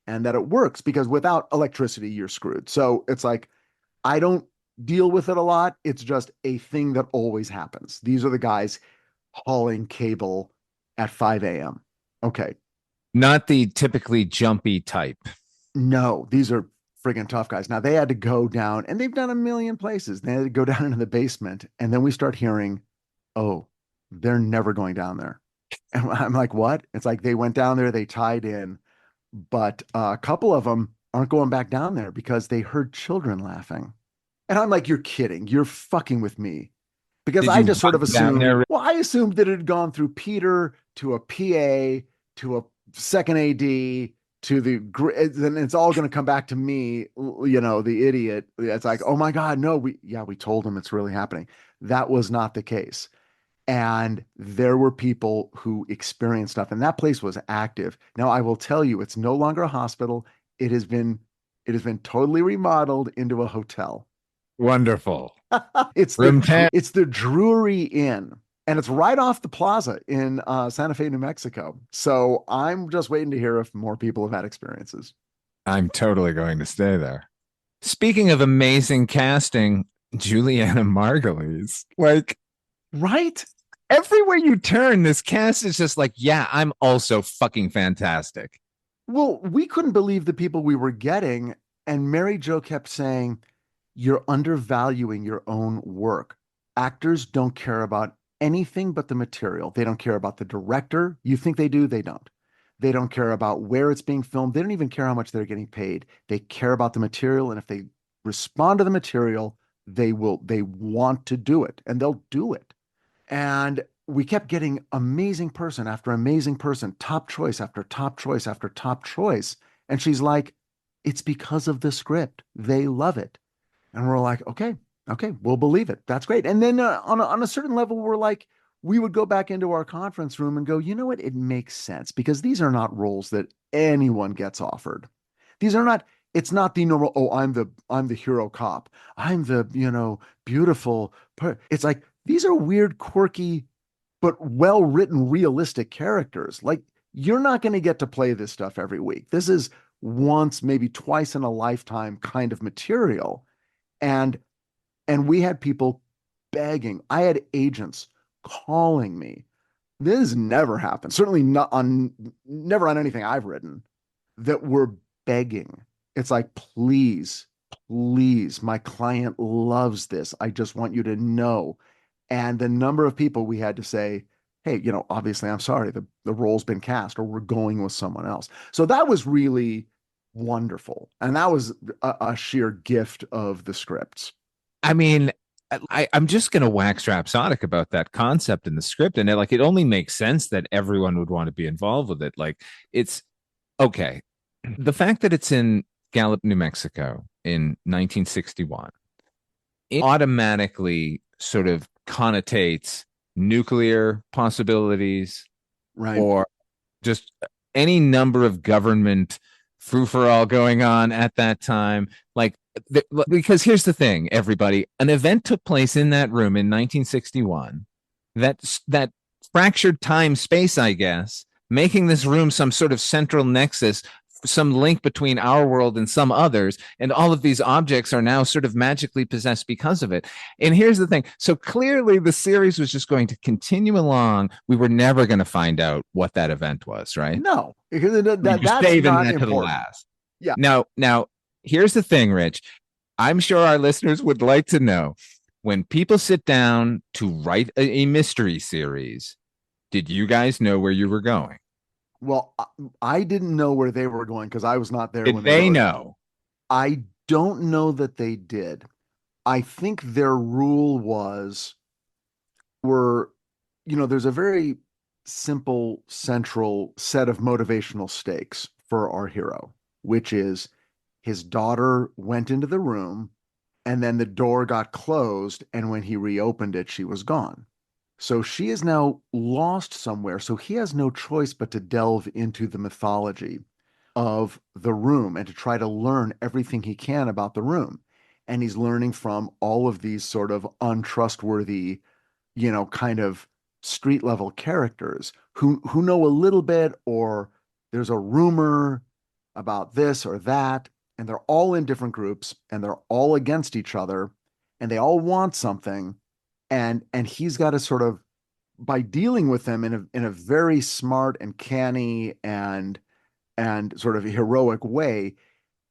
and that it works, because without electricity, you're screwed. So it's like, I don't deal with it a lot. It's just a thing that always happens. These are the guys hauling cable at 5 a.m. Okay. Not the typically jumpy type. No, these are friggin' tough guys. Now they had to go down, and they've done a million places. They had to go down into the basement, and then we start hearing, oh, they're never going down there. And I'm like, what? It's like they went down there, they tied in, but a couple of them aren't going back down there because they heard children laughing. And I'm like, you're kidding. You're fucking with me. Because I just sort of assumed, I assumed that it had gone through Peter to a PA to a second AD to then it's all going to come back to me, the idiot. It's like, oh my God, no, we told him it's really happening. That was not the case. And there were people who experienced stuff, and that place was active. Now, I will tell you, it's no longer a hospital. It has been totally remodeled into a hotel. Wonderful. It's Room 10. it's the Drury Inn, and it's right off the plaza in Santa Fe, New Mexico. So I'm just waiting to hear if more people have had experiences. I'm totally going to stay there. Speaking of amazing casting, Juliana Margulies, like Right? everywhere you turn, this cast is just like, yeah, I'm also fucking fantastic. Well, we couldn't believe the people we were getting, and Mary Jo kept saying, "You're undervaluing your own work. Actors don't care about anything but the material. They don't care about the director. You think they do, they don't. They don't care about where it's being filmed. They don't even care how much they're getting paid. They care about the material, and if they respond to the material, they want to do it, and they'll do it." And we kept getting amazing person after amazing person, top choice after top choice after top choice. And she's like, it's because of the script. They love it. And we're like, okay, we'll believe it. That's great. And then on a certain level, we're like, we would go back into our conference room and go, you know what? It makes sense because these are not roles that anyone gets offered. These are not, it's not the normal, oh, I'm the hero cop. I'm the, beautiful. It's like, these are weird, quirky, but well-written, realistic characters. Like, you're not going to get to play this stuff every week. This is once, maybe twice in a lifetime kind of material. And we had people begging. I had agents calling me. This never happened. Certainly never on anything I've written, that were begging. It's like, please, please, my client loves this. I just want you to know. And the number of people we had to say, hey, obviously I'm sorry, the role's been cast, or we're going with someone else. So that was really wonderful. And that was a sheer gift of the scripts. I mean, I'm just going to wax rhapsodic about that concept in the script. And it only makes sense that everyone would want to be involved with it. Like, it's okay. The fact that it's in Gallup, New Mexico in 1961, it automatically sort of connotates nuclear possibilities, Right. or just any number of government frou-for-all going on at that time. Like, because here's the thing, everybody, an event took place in that room in 1961 that fractured time space, I guess, making this room some sort of central nexus, some link between our world and some others, and all of these objects are now sort of magically possessed because of it. And here's the thing, so clearly the series was just going to continue along. We were never going to find out what that event was, right? No, because that's saving not that important. to the last. Yeah. Now here's the thing, Rich. I'm sure our listeners would like to know, when people sit down to write a mystery series, did you guys know where you were going? Well, I didn't know where they were going because I was not there Did when they wrote it. know? I don't know that they did. I think their rule there's a very simple central set of motivational stakes for our hero, which is his daughter went into the room and then the door got closed, and when he reopened it, she was gone. So she is now lost somewhere. So he has no choice but to delve into the mythology of the room and to try to learn everything he can about the room. And he's learning from all of these sort of untrustworthy, kind of street level characters who know a little bit, or there's a rumor about this or that, and they're all in different groups and they're all against each other and they all want something. And he's got to sort of, by dealing with them in a very smart and canny and sort of heroic way,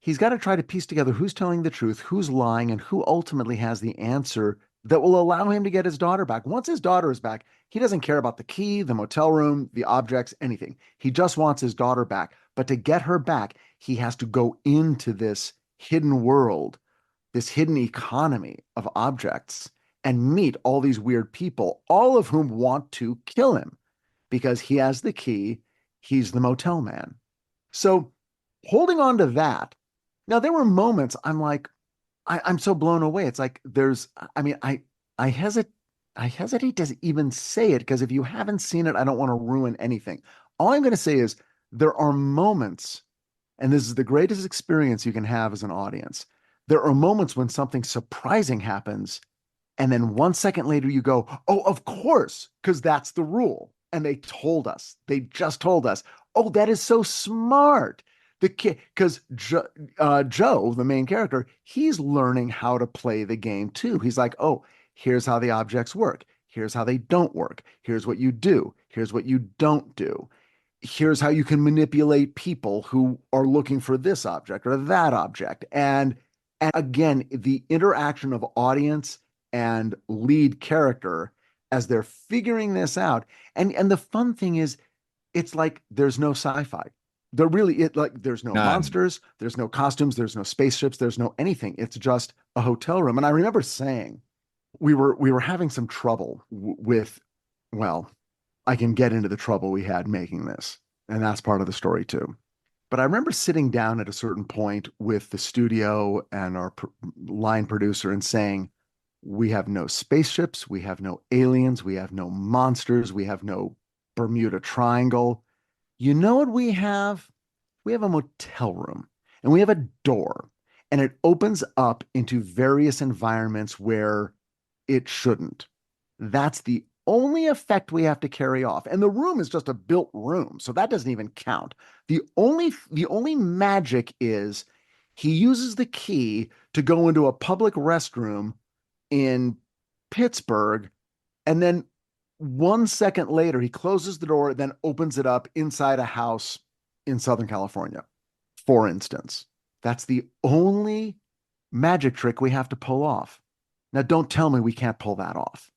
he's got to try to piece together who's telling the truth, who's lying, and who ultimately has the answer that will allow him to get his daughter back. Once his daughter is back, he doesn't care about the key, the motel room, the objects, anything. He just wants his daughter back. But to get her back, he has to go into this hidden world, this hidden economy of objects, and meet all these weird people, all of whom want to kill him because he has the key. He's the motel man. So holding on to that. Now, there were moments I'm like, I'm so blown away. It's like I mean, I hesitate, I hesitate to even say it because if you haven't seen it, I don't want to ruin anything. All I'm going to say is there are moments, and this is the greatest experience you can have as an audience. There are moments when something surprising happens, and then 1 second later you go, "Oh, of course," because that's the rule. And they told us, they just told us, "Oh, that is so smart." The kid, because Joe, the main character, he's learning how to play the game too. He's like, "Oh, here's how the objects work. Here's how they don't work. Here's what you do. Here's what you don't do. Here's how you can manipulate people who are looking for this object or that object." And again, the interaction of audience and lead character as they're figuring this out. And the fun thing is, it's like there's no sci-fi. There really it like there's no None. monsters, there's no costumes, there's no spaceships, there's no anything. It's just a hotel room. And I remember saying we were having some trouble with, well, I can get into the trouble we had making this, and that's part of the story too. But I remember sitting down at a certain point with the studio and our line producer and saying, we have no spaceships, we have no aliens, we have no monsters, we have no Bermuda Triangle. You know what we have? We have a motel room and we have a door, and it opens up into various environments where it shouldn't. That's the only effect we have to carry off. And the room is just a built room, so that doesn't even count. The only magic is he uses the key to go into a public restroom in Pittsburgh, and then 1 second later he closes the door, then opens it up inside a house in Southern California, for instance. That's the only magic trick we have to pull off. Now, don't tell me we can't pull that off.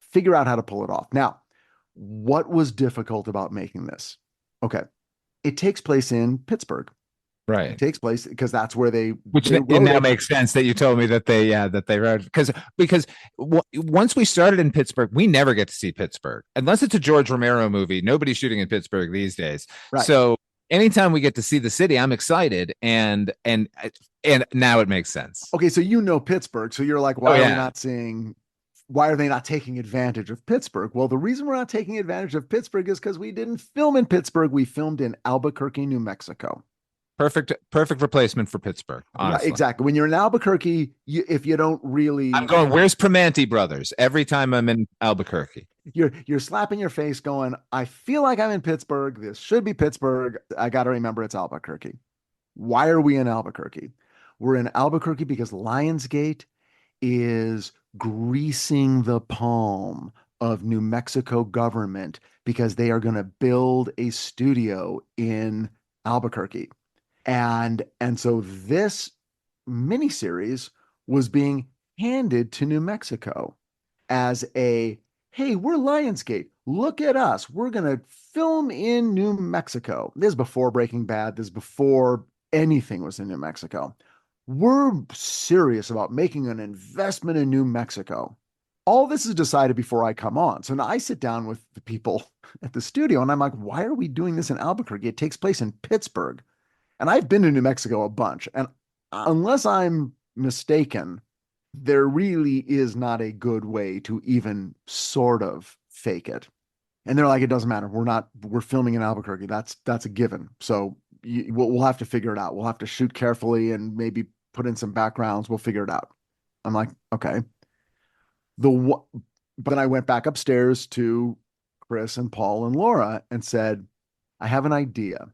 Figure out how to pull it off. Now, what was difficult about making this? Okay, it takes place in Pittsburgh. It Right. takes place because that's where Which they it wrote now it. makes sense that you told me that they wrote because once we started in Pittsburgh, we never get to see Pittsburgh unless it's a George Romero movie. Nobody's shooting in Pittsburgh these days, Right. so anytime we get to see the city, I'm excited, and now it makes sense. Okay, so you know Pittsburgh, so you're like, Oh why are we yeah, not seeing? Why are they not taking advantage of Pittsburgh? Well, the reason we're not taking advantage of Pittsburgh is because we didn't film in Pittsburgh. We filmed in Albuquerque, New Mexico. perfect replacement for Pittsburgh. Right, Honestly, exactly. When you're in Albuquerque, if you don't I'm really, going. Where's Primanti Brothers every time I'm in Albuquerque? you're slapping your face, going, I feel like I'm in Pittsburgh. This should be Pittsburgh. I got to remember it's Albuquerque. Why are we in Albuquerque? We're in Albuquerque because Lionsgate is greasing the palm of New Mexico government because they are going to build a studio in Albuquerque. And so this miniseries was being handed to New Mexico as a, hey, we're Lionsgate. Look at us. We're going to film in New Mexico. This is before Breaking Bad. This is before anything was in New Mexico. We're serious about making an investment in New Mexico. All this is decided before I come on. So now I sit down with the people at the studio and I'm like, why are we doing this in Albuquerque? It takes place in Pittsburgh. And I've been to New Mexico a bunch. And unless I'm mistaken, there really is not a good way to even sort of fake it. And they're like, it doesn't matter. We're filming in Albuquerque. That's a given. So we'll have to figure it out. We'll have to shoot carefully and maybe put in some backgrounds. We'll figure it out. I'm like, okay. But then I went back upstairs to Chris and Paul and Laura and said, I have an idea,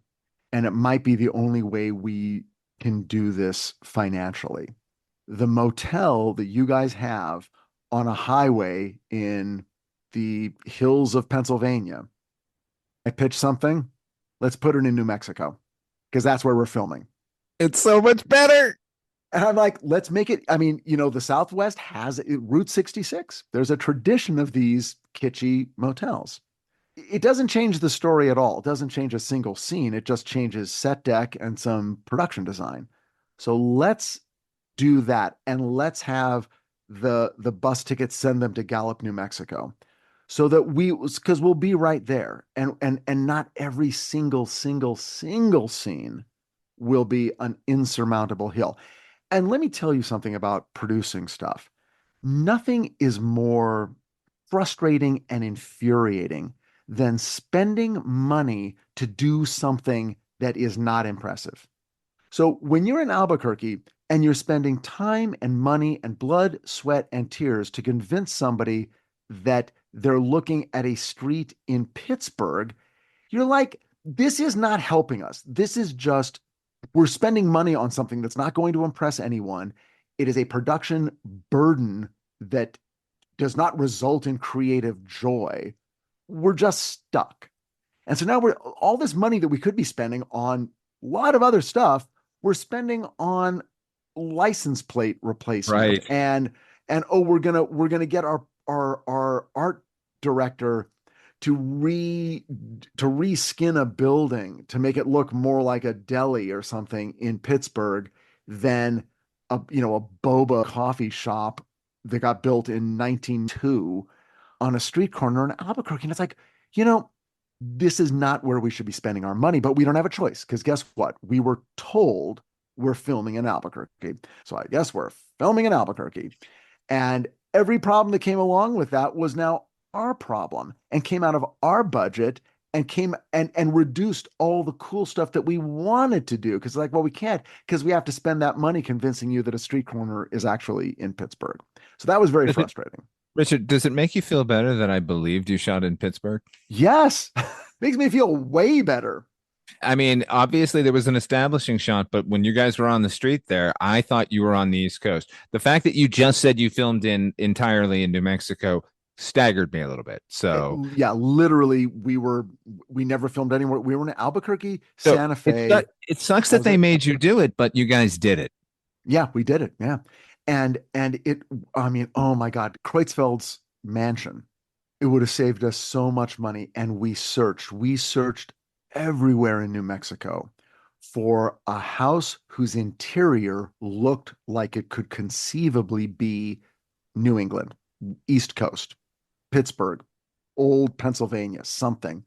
and it might be the only way we can do this financially. The motel that you guys have on a highway in the hills of Pennsylvania, I pitched something. Let's put it in New Mexico because that's where we're filming. It's so much better. And I'm like, let's make it. I mean, the Southwest has Route 66. There's a tradition of these kitschy motels. It doesn't change the story at all. It doesn't change a single scene. It just changes set deck and some production design. So let's do that. And let's have the bus tickets send them to Gallup, New Mexico. So that because we'll be right there. And not every single scene will be an insurmountable hill. And let me tell you something about producing stuff. Nothing is more frustrating and infuriating than spending money to do something that is not impressive. So when you're in Albuquerque and you're spending time and money and blood, sweat, and tears to convince somebody that they're looking at a street in Pittsburgh, you're like, this is not helping us. This is just, we're spending money on something that's not going to impress anyone. It is a production burden that does not result in creative joy. We're just stuck. And so now we're all this money that we could be spending on a lot of other stuff, we're spending on license plate replacement Right. and oh, we're gonna get our art director to reskin a building to make it look more like a deli or something in Pittsburgh than a boba coffee shop that got built in 1902 on a street corner in Albuquerque. And it's like, you know, this is not where we should be spending our money, but we don't have a choice because guess what? We were told we're filming in Albuquerque. So I guess we're filming in Albuquerque. And every problem that came along with that was now our problem and came out of our budget and came and reduced all the cool stuff that we wanted to do. Because like, well, we can't because we have to spend that money convincing you that a street corner is actually in Pittsburgh. So that was very Does it, frustrating. Richard, does it make you feel better that I believed you shot in Pittsburgh? Yes, makes me feel way better. I mean, obviously there was an establishing shot, but when you guys were on the street there, I thought you were on the East Coast. The fact that you just said you filmed in entirely in New Mexico staggered me a little bit. So, Yeah, literally, we never filmed anywhere. We were in Albuquerque, so Santa Fe. it sucks That that was they it. made you do it, but you guys did it. Yeah, we did it. Yeah, and it. I mean, oh my God, Kreutzfeld's mansion. It would have saved us so much money. And we searched everywhere in New Mexico for a house whose interior looked like it could conceivably be New England, East Coast, Pittsburgh, old Pennsylvania, something.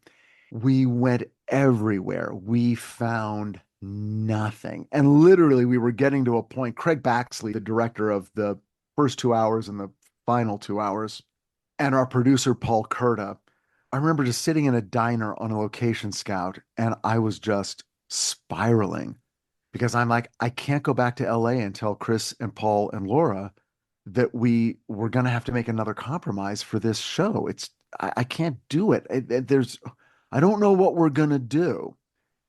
We went everywhere. We found nothing. And literally, we were getting to a point. Craig Baxley, the director of the first 2 hours and the final 2 hours, and our producer, Paul Kurta, I remember just sitting in a diner on a location scout, and I was just spiraling because I'm like, I can't go back to LA and tell Chris and Paul and Laura that we were going to have to make another compromise for this show. I can't do it. I don't know what we're going to do.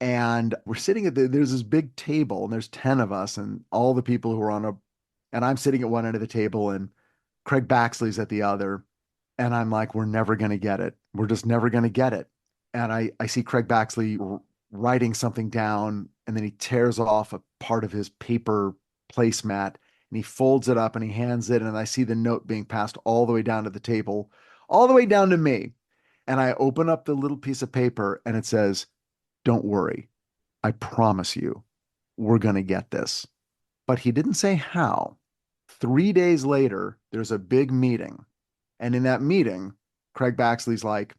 And we're sitting there's this big table and there's 10 of us and all the people who are and I'm sitting at one end of the table and Craig Baxley's at the other. And I'm like, we're never going to get it. We're just never going to get it. And I see Craig Baxley writing something down and then he tears off a part of his paper placemat and he folds it up and he hands it. And I see the note being passed all the way down to the table, all the way down to me. And I open up the little piece of paper and it says, don't worry. I promise you, we're going to get this. But he didn't say how. 3 days later, there's a big meeting. And in that meeting, Craig Baxley's like,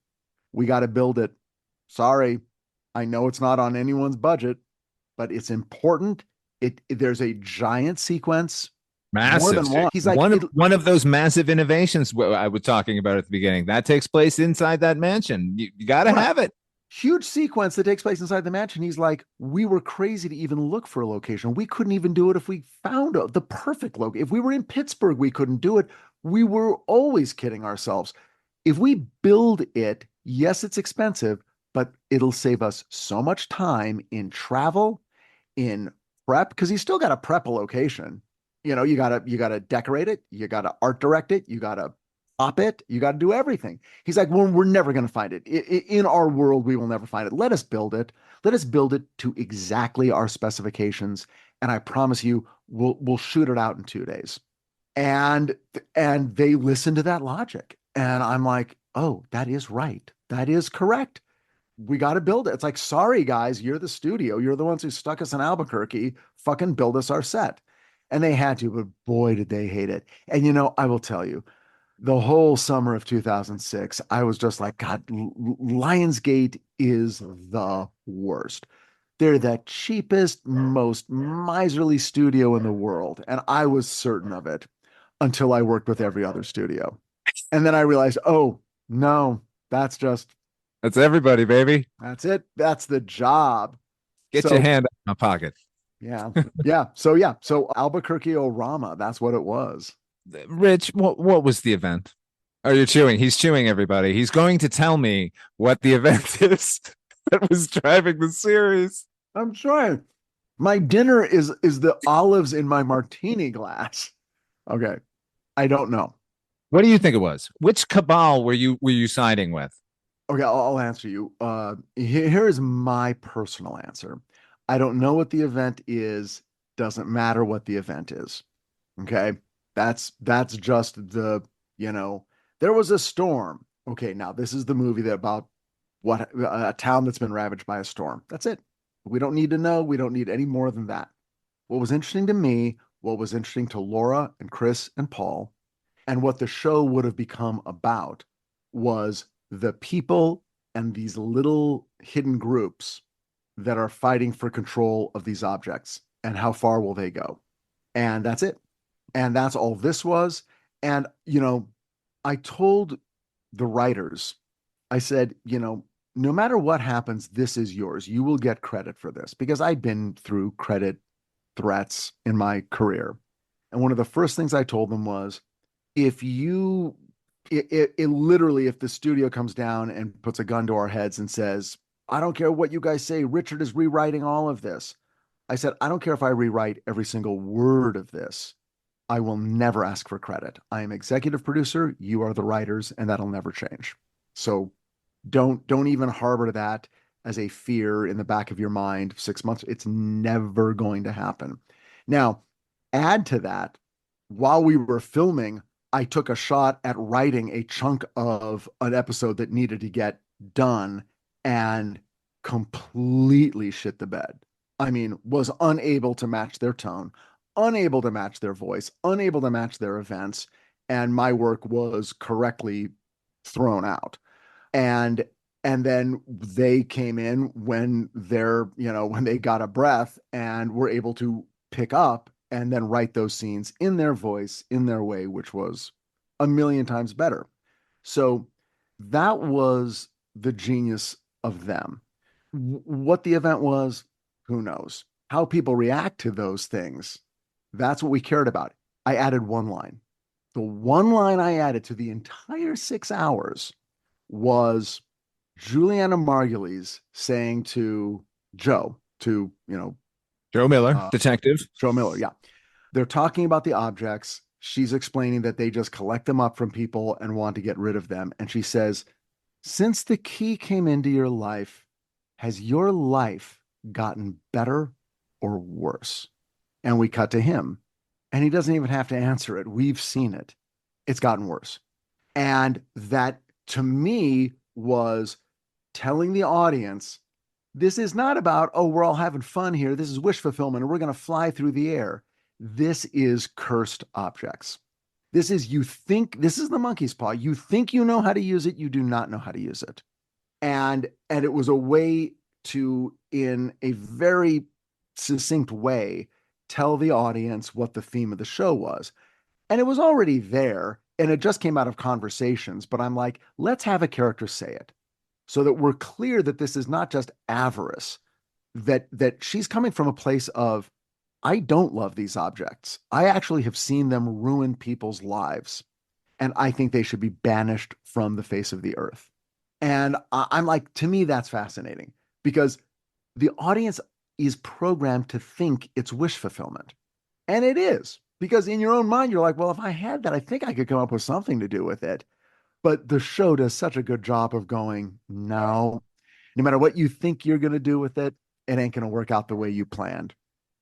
we got to build it. Sorry, I know it's not on anyone's budget, but it's important. There's a giant sequence, more Massive. than one. He's like, One of those massive innovations I was talking about at the beginning that takes place inside that mansion. You got to have it. huge sequence that takes place inside the mansion. He's like, we were crazy to even look for a location. We couldn't even do it if we found the perfect location. If we were in Pittsburgh, we couldn't do it. We were always kidding ourselves. If we build it, yes, it's expensive, but it'll save us so much time in travel, in prep, because you still got to prep a location. You gotta decorate it, you gotta art direct it, you gotta op it, you gotta do everything. He's like, well, we're never gonna find it. In our world, we will never find it. Let us build it. Let us build it to exactly our specifications, and I promise you, we'll shoot it out in 2 days. And they listen to that logic. And I'm like, oh, that is right. That is correct. We got to build it. It's like, sorry, guys, you're the studio. You're the ones who stuck us in Albuquerque. Fucking build us our set. And they had to, but boy, did they hate it. And I will tell you, the whole summer of 2006, I was just like, God, Lionsgate is the worst. They're the cheapest, most miserly studio in the world. And I was certain of it until I worked with every other studio. And then I realized, oh, no, that's just, That's everybody, baby. that's it. That's the job. Get your So, hand out of my pocket. yeah. Yeah. So, yeah. So Albuquerque Orama, that's what it was. Rich, what was the event? Oh, you're chewing. He's chewing, everybody. He's going to tell me what the event is that was driving the series. I'm trying. My dinner is the olives in my martini glass. Okay. I don't know. What do you think it was? Which cabal were you siding with? Okay, I'll answer you. Here is my personal answer. I don't know what the event is. Doesn't matter what the event is. Okay, that's just there was a storm. Okay, now this is the movie that about what a town that's been ravaged by a storm. That's it. We don't need to know. We don't need any more than that. What was interesting to me, what was interesting to Laura and Chris and Paul, and what the show would have become about was the people and these little hidden groups that are fighting for control of these objects and how far will they go. And that's it. And that's all this was. And, I told the writers, I said, no matter what happens, this is yours. You will get credit for this because I'd been through credit threats in my career. And one of the first things I told them was, if you it literally, if the studio comes down and puts a gun to our heads and says, I don't care what you guys say, Richard is rewriting all of this. I said, I don't care if I rewrite every single word of this. I will never ask for credit. I am executive producer, you are the writers, and that'll never change. So don't even harbor that as a fear in the back of your mind 6 months. It's never going to happen. Now, add to that, while we were filming, I took a shot at writing a chunk of an episode that needed to get done and completely shit the bed. I mean, was unable to match their tone, unable to match their voice, unable to match their events, and my work was correctly thrown out. And then they came in when when they got a breath and were able to pick up and then write those scenes in their voice, in their way, which was a million times better. So that was the genius of them. What the event was, who knows? How people react to those things, that's what we cared about. I added one line. The one line I added to the entire 6 hours was Juliana Margulies saying to Joe, Joe Miller, detective. Joe Miller, yeah. They're talking about the objects. She's explaining that they just collect them up from people and want to get rid of them. And she says, since the key came into your life, has your life gotten better or worse? And we cut to him, and he doesn't even have to answer it. We've seen it. It's gotten worse. And that, to me, was telling the audience, this is not about, oh, we're all having fun here. This is wish fulfillment, and we're going to fly through the air. This is cursed objects. This is the monkey's paw. You think you know how to use it. You do not know how to use it. And it was a way to, in a very succinct way, tell the audience what the theme of the show was. And it was already there, and it just came out of conversations. But I'm like, let's have a character say it so that we're clear that this is not just avarice, that she's coming from a place of, I don't love these objects. I actually have seen them ruin people's lives, and I think they should be banished from the face of the earth. And I'm like, to me, that's fascinating because the audience is programmed to think it's wish fulfillment. And it is, because in your own mind, you're like, well, if I had that, I think I could come up with something to do with it. But the show does such a good job of going, no matter what you think you're going to do with it, it ain't going to work out the way you planned.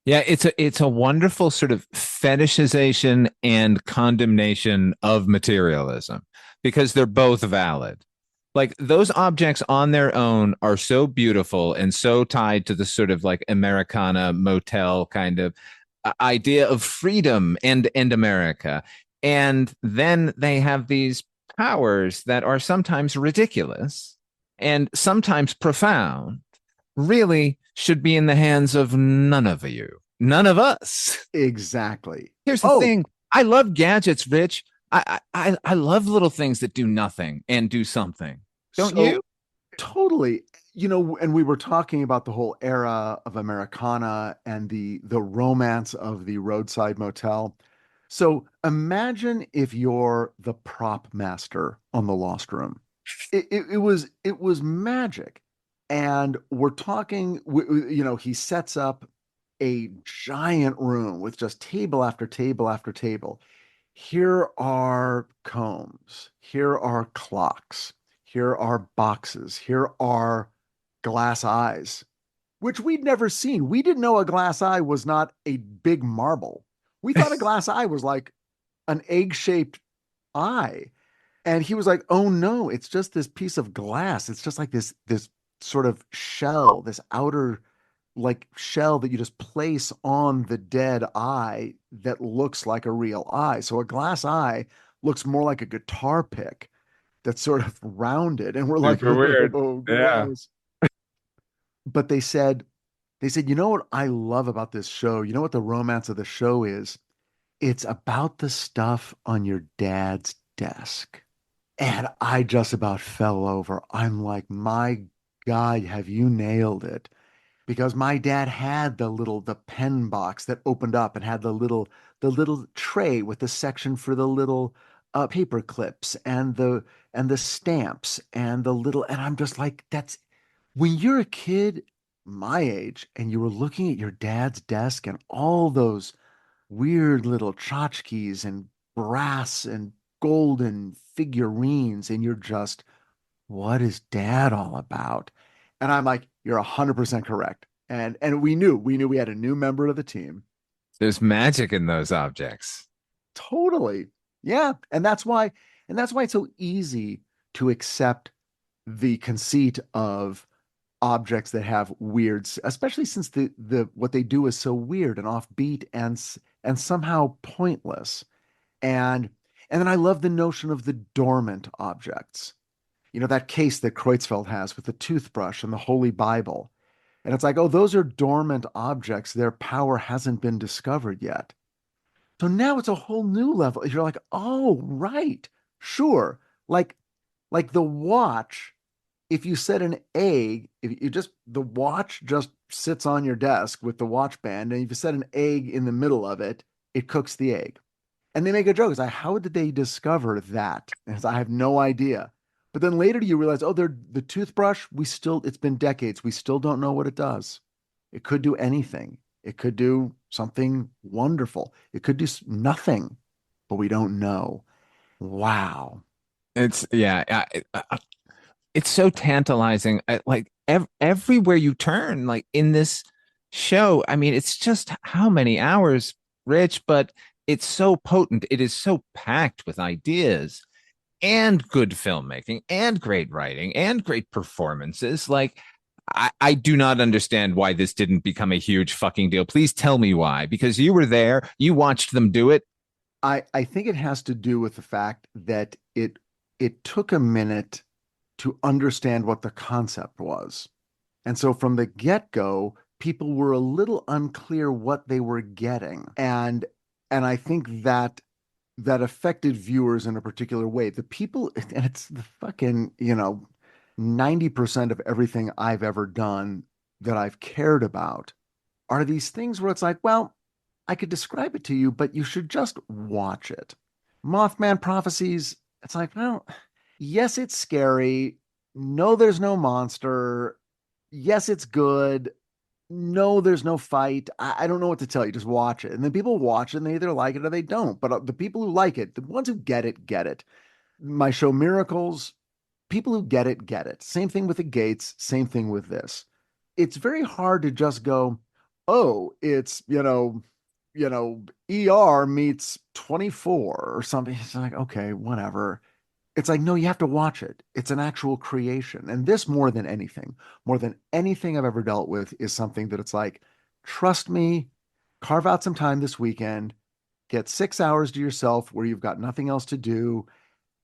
Yeah, it's a wonderful sort of fetishization and condemnation of materialism because they're both valid. Like those objects on their own are so beautiful and so tied to the sort of like Americana motel kind of idea of freedom and America. And then they have these powers that are sometimes ridiculous and sometimes profound. really should be in the hands of none of you, none of us. Exactly. Here's the Oh, thing. I love gadgets, Rich. I love little things that do nothing and do something. Don't so you? totally. And we were talking about the whole era of Americana and the romance of the roadside motel. So imagine if you're the prop master on the Lost Room. It was magic. And we're talking, he sets up a giant room with just table after table after table. Here are combs. Here are clocks. Here are boxes. Here are glass eyes, which we'd never seen. We didn't know a glass eye was not a big marble. We thought a glass eye was like an egg-shaped eye. And he was like, "Oh no, it's just this piece of glass. It's just like this sort of shell, this outer like shell that you just place on the dead eye that looks like a real eye. So a glass eye looks more like a guitar pick that's sort of rounded." And we're like, Super weird. "Oh, Yeah. gross." But they said, "You know what I love about this show? You know what the romance of the show is? It's about the stuff on your dad's desk." And I just about fell over. I'm like, "My God, have you nailed it?" Because my dad had the pen box that opened up and had the little tray with the section for the little paper clips and the stamps and the little, and I'm just like, that's when you're a kid my age and you were looking at your dad's desk and all those weird little tchotchkes and brass and golden figurines, and you're just, what is dad all about? And I'm like, you're 100% correct. And we knew we had a new member of the team. There's magic in those objects. Totally. Yeah. And that's why it's so easy to accept the conceit of objects that have weirds, especially since the what they do is so weird and offbeat and somehow pointless. And and then I love the notion of the dormant objects. That case that Kreutzfeldt has with the toothbrush and the Holy Bible. And it's like, oh, those are dormant objects. Their power hasn't been discovered yet. So now it's a whole new level. You're like, oh, right, sure. Like the watch, if you set an egg, if you just the watch just sits on your desk with the watch band, and if you set an egg in the middle of it, it cooks the egg. And they make a joke. It's like, how did they discover that? And I have no idea. But then later you realize, oh, they're the toothbrush. It's been decades. We still don't know what it does. It could do anything. It could do something wonderful. It could do nothing, but we don't know. Wow. It's yeah, it's so tantalizing. Like everywhere you turn, like in this show, I mean, it's just how many hours, Rich, but it's so potent. It is so packed with ideas and good filmmaking and great writing and great performances. Like, I do not understand why this didn't become a huge fucking deal. Please tell me why, because you were there, you watched them do it. I think it has to do with the fact that it took a minute to understand what the concept was. And so from the get-go, people were a little unclear what they were getting. And I think that affected viewers in a particular way. The people, and it's the fucking, 90% of everything I've ever done that I've cared about are these things where it's like, well, I could describe it to you, but you should just watch it. Mothman Prophecies, it's like, well, yes, it's scary. No, there's no monster. Yes, it's good. No, there's no fight. I don't know what to tell you. Just watch it. And then people watch it and they either like it or they don't. But the people who like it, the ones who get it, get it. My show Miracles, people who get it. Same thing with the Gates, same thing with this. It's very hard to just go, oh, it's, ER meets 24 or something. It's like, okay, whatever. It's like, no, you have to watch it. It's an actual creation. And this more than anything I've ever dealt with is something that it's like, trust me, carve out some time this weekend, get 6 hours to yourself where you've got nothing else to do,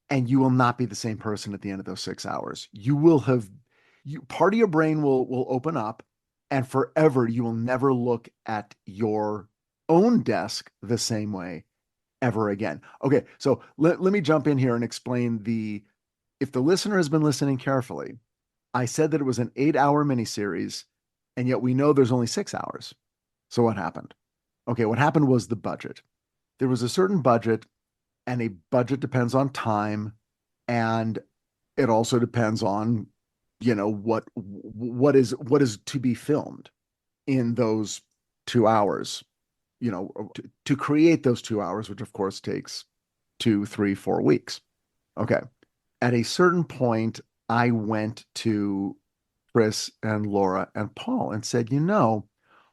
and you will not be the same person at the end of those 6 hours. part of your brain will open up, and forever you will never look at your own desk the same way ever again. Okay, so let me jump in here and explain if the listener has been listening carefully, I said that it was an 8-hour miniseries, and yet we know there's only 6 hours. So what happened? Okay, what happened was the budget. There was a certain budget, and a budget depends on time, and it also depends on, what is to be filmed in those 2 hours, to create those 2 hours, which of course takes 2, 3, 4 weeks. Okay. At a certain point, I went to Chris and Laura and Paul and said,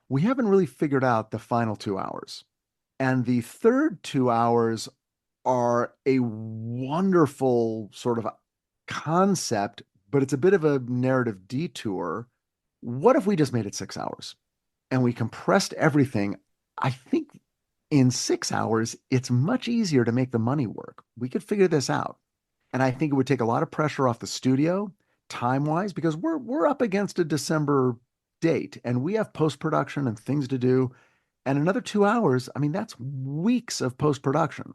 we haven't really figured out the final 2 hours. And the third 2 hours are a wonderful sort of concept, but it's a bit of a narrative detour. What if we just made it 6 hours and we compressed everything? I think in 6 hours, it's much easier to make the money work. We could figure this out. And I think it would take a lot of pressure off the studio time-wise, because we're up against a December date and we have post-production and things to do. And another 2 hours, I mean, that's weeks of post-production.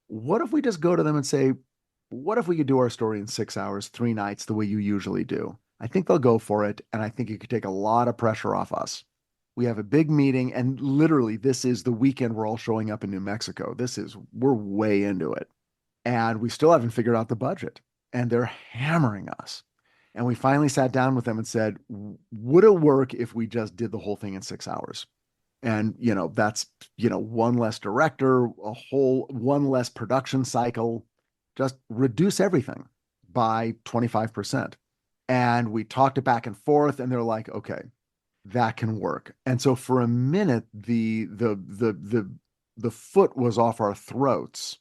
What if we just go to them and say, what if we could do our story in 6 hours, 3 nights, the way you usually do? I think they'll go for it. And I think it could take a lot of pressure off us. We have a big meeting, and literally this is the weekend we're all showing up in New Mexico. We're way into it. And we still haven't figured out the budget, and they're hammering us. And we finally sat down with them and said, would it work if we just did the whole thing in 6 hours? And, that's, one less director, one less production cycle, just reduce everything by 25%. And we talked it back and forth, and they're like, okay, that can work. And so for a minute, the foot was off our throats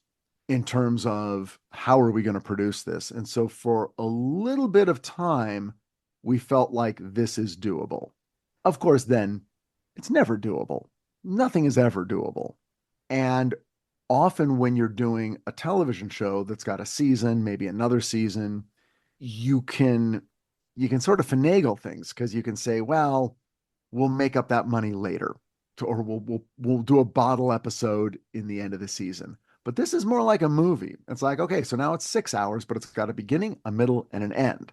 in terms of how are we going to produce this. And so for a little bit of time, we felt like this is doable. Of course, then it's never doable. Nothing is ever doable. And often when you're doing a television show that's got a season, maybe another season, you can sort of finagle things, because you can say, well, we'll make up that money later, or we'll do a bottle episode in the end of the season. But this is more like a movie. It's like, okay, so now it's 6 hours, but it's got a beginning, a middle, and an end.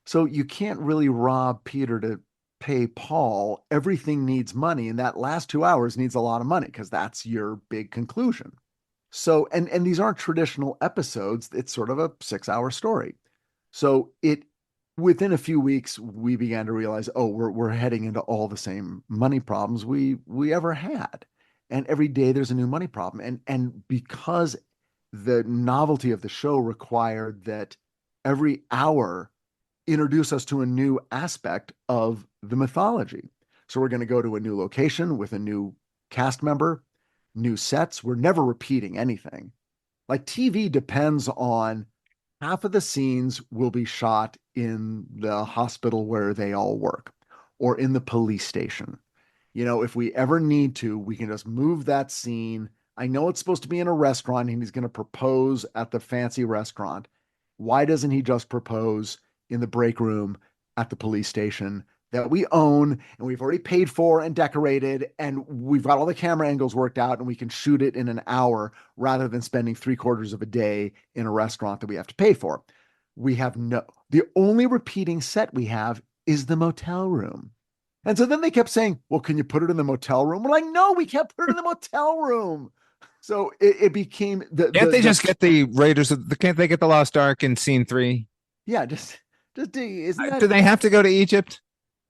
So you can't really rob Peter to pay Paul. Everything needs money, and that last 2 hours needs a lot of money, because that's your big conclusion. So, and these aren't traditional episodes. It's sort of a 6-hour story. So within a few weeks, we began to realize, oh, we're heading into all the same money problems we ever had. And every day there's a new money problem. And because the novelty of the show required that every hour introduce us to a new aspect of the mythology. So we're going to go to a new location with a new cast member, new sets. We're never repeating anything. Like TV depends on half of the scenes will be shot in the hospital where they all work, or in the police station. If we ever need to, we can just move that scene. I know it's supposed to be in a restaurant and he's going to propose at the fancy restaurant. Why doesn't he just propose in the break room at the police station that we own and we've already paid for and decorated, and we've got all the camera angles worked out, and we can shoot it in an hour rather than spending 3/4 of a day in a restaurant that we have to pay for? The only repeating set we have is the motel room. And so then they kept saying, well, can you put it in the motel room? We're like, no, we can't put it in the motel room. So it became Can't they just get the Raiders can't they get the Lost Ark in scene 3? Yeah, just isn't that? Do they have to go to Egypt?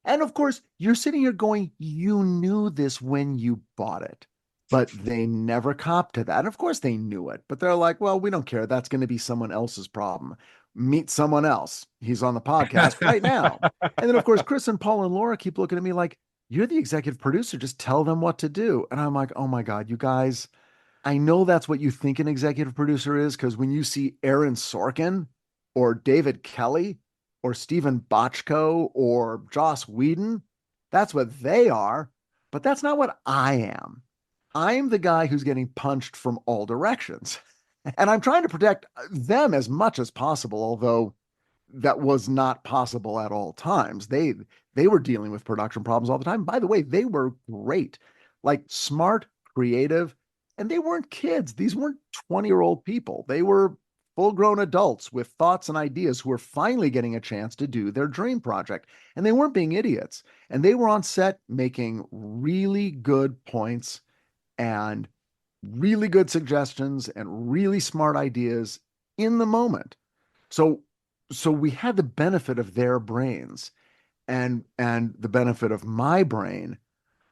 And of course, you're sitting here going, you knew this when you bought it, but they never copped to that. And of course they knew it, but they're like, well, we don't care. That's going to be someone else's problem. Meet someone else. He's on the podcast right now. And then of course, Chris and Paul and Laura keep looking at me like, you're the executive producer. Just tell them what to do. And I'm like, oh my God, you guys, I know that's what you think an executive producer is, because when you see Aaron Sorkin or David Kelly or Stephen Bochco or Joss Whedon, that's what they are. But that's not what I am. I'm the guy who's getting punched from all directions. And I'm trying to protect them as much as possible, although that was not possible at all times. They were dealing with production problems all the time. By the way, they were great, like smart, creative, and they weren't kids. These weren't 20-year-old people. They were full-grown adults with thoughts and ideas who were finally getting a chance to do their dream project. And they weren't being idiots. And they were on set making really good points and really good suggestions and really smart ideas in the moment. So so we had the benefit of their brains and the benefit of my brain.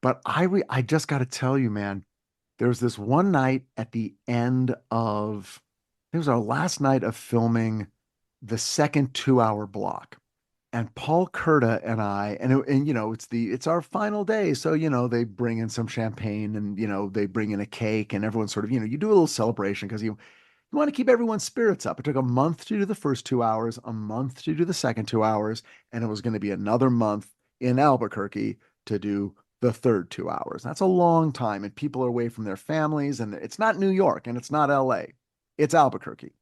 But I just got to tell you, man, there was this one night at the end of it was our last night of filming the second 2-hour block. And Paul Kurta and I, and you know, it's our final day. So, you know, they bring in some champagne and, you know, they bring in a cake and everyone sort of, you know, you do a little celebration because you want to keep everyone's spirits up. It took a month to do the first 2 hours, a month to do the second 2 hours, and it was going to be another month in Albuquerque to do the third 2 hours. That's a long time, and people are away from their families, and it's not New York and it's not LA. It's Albuquerque.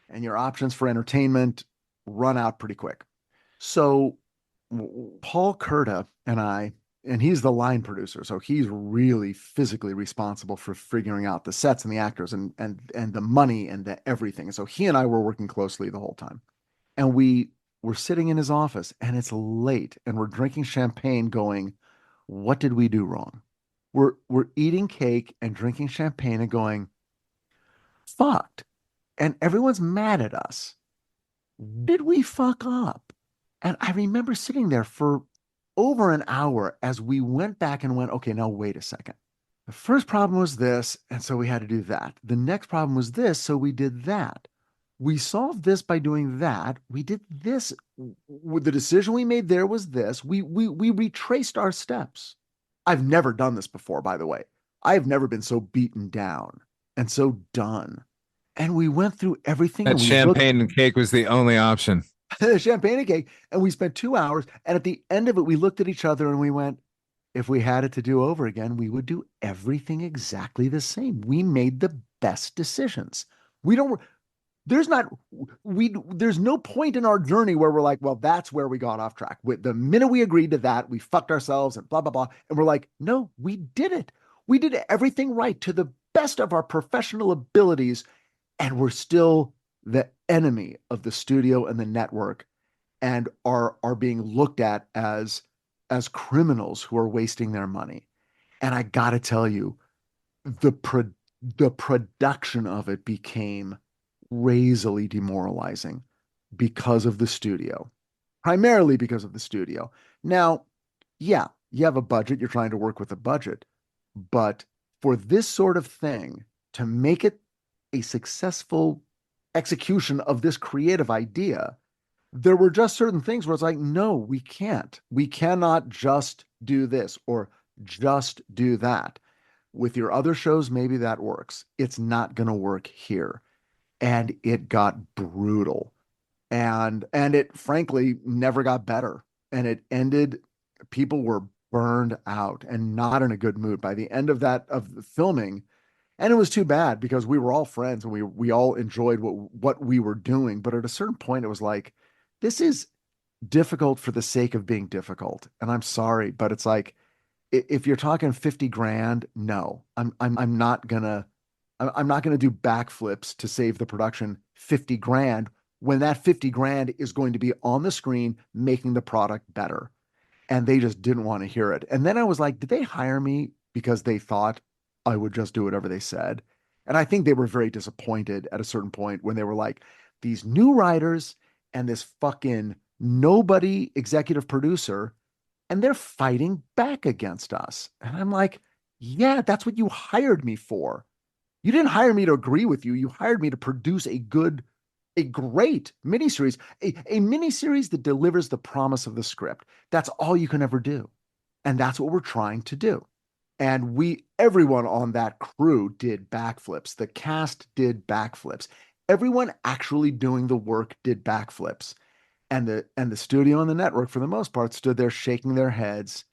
And your options for entertainment run out pretty quick. So Paul Kurta and I, and he's the line producer, so he's really physically responsible for figuring out the sets and the actors and the money and the everything. And so he and I were working closely the whole time. And we were sitting in his office and it's late and we're drinking champagne going, what did we do wrong? We're eating cake and drinking champagne and going, fucked. And everyone's mad at us. Did we fuck up? And I remember sitting there for over an hour as we went back and went, okay, now wait a second. The first problem was this, and so we had to do that. The next problem was this, so we did that. We solved this by doing that. We did this. The decision we made there was this. We retraced our steps. I've never done this before, by the way. I've never been so beaten down and so done. And we went through everything. That And we champagne and cake was the only option. champagne and cake, and we spent 2 hours. And at the end of it, we looked at each other and we went, if we had it to do over again, we would do everything exactly the same. We made the best decisions. We don't, there's not, there's no point in our journey where we're like, well, that's where we got off track. The minute we agreed to that, we fucked ourselves and blah, blah, blah. And we're like, no, we did it. We did everything right to the best of our professional abilities. And we're still the enemy of the studio and the network and are being looked at as criminals who are wasting their money. And I got to tell you, the production of it became crazily demoralizing because of the studio, primarily because of the studio. Now, yeah, you have a budget, you're trying to work with a budget, but for this sort of thing to make it a successful execution of this creative idea, there were just certain things where it's like, no, we can't. We cannot just do this or just do that. With your other shows, maybe that works. It's not going to work here. And it got brutal. And it frankly never got better. And it ended, people were burned out and not in a good mood by the end of the filming. And it was too bad because we were all friends and we all enjoyed what we were doing. But at a certain point, it was like, this is difficult for the sake of being difficult. And I'm sorry, but it's like, if you're talking 50 grand, no, I'm not gonna do backflips to save the production 50 grand when that 50 grand is going to be on the screen making the product better. And they just didn't want to hear it. And then I was like, did they hire me because they thought I would just do whatever they said? And I think they were very disappointed at a certain point when they were like, these new writers and this fucking nobody executive producer, and they're fighting back against us. And I'm like, yeah, that's what you hired me for. You didn't hire me to agree with you. You hired me to produce a great miniseries, a miniseries that delivers the promise of the script. That's all you can ever do. And that's what we're trying to do. And everyone on that crew did backflips. The cast did backflips. Everyone actually doing the work did backflips. And the studio and the network, for the most part, stood there shaking their heads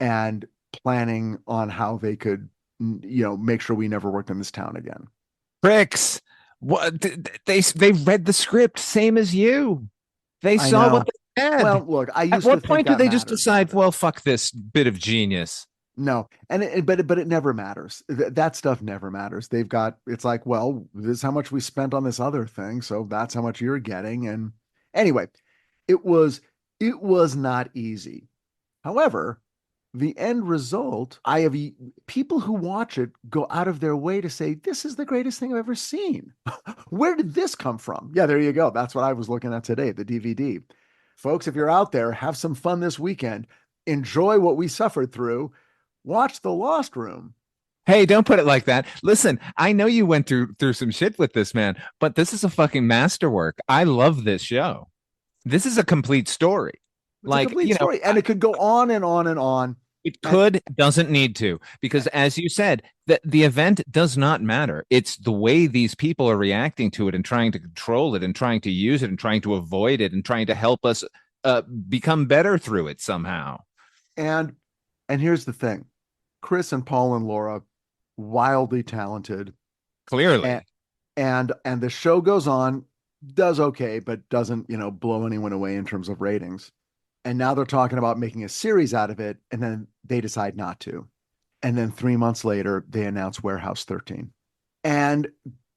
and planning on how they could, make sure we never worked in this town again. Pricks. What they read the script, same as you. They I saw what know. they had. Well, look, I At used to what think point do that they just mattered. decide, well, fuck this bit of genius? No, and but it never matters. That stuff never matters. They've got it's like, well, this is how much we spent on this other thing, so that's how much you're getting. And anyway, it was it was not easy. However, the end result, people who watch it go out of their way to say, this is the greatest thing I've ever seen. Where did this come from? Yeah, there you go. That's what I was looking at today, the DVD. Folks, if you're out there, have some fun this weekend. Enjoy what we suffered through. Watch The Lost Room. Hey, don't put it like that. Listen, I know you went through some shit with this, man, but this is a fucking masterwork. I love this show. This is a complete story. It's a Like, complete story, and it could go on and on and on. it And could, doesn't need to, because as you said, the event does not matter. It's the way these people are reacting to it and trying to control it and trying to use it and trying to avoid it and trying to help us become better through it somehow. and and here's the thing. Chris and Paul and Laura, wildly talented, and Clearly. and the show goes on, does okay, but doesn't, blow anyone away in terms of ratings. And now they're talking about making a series out of it, and then they decide not to. And then 3 months later, they announce Warehouse 13. And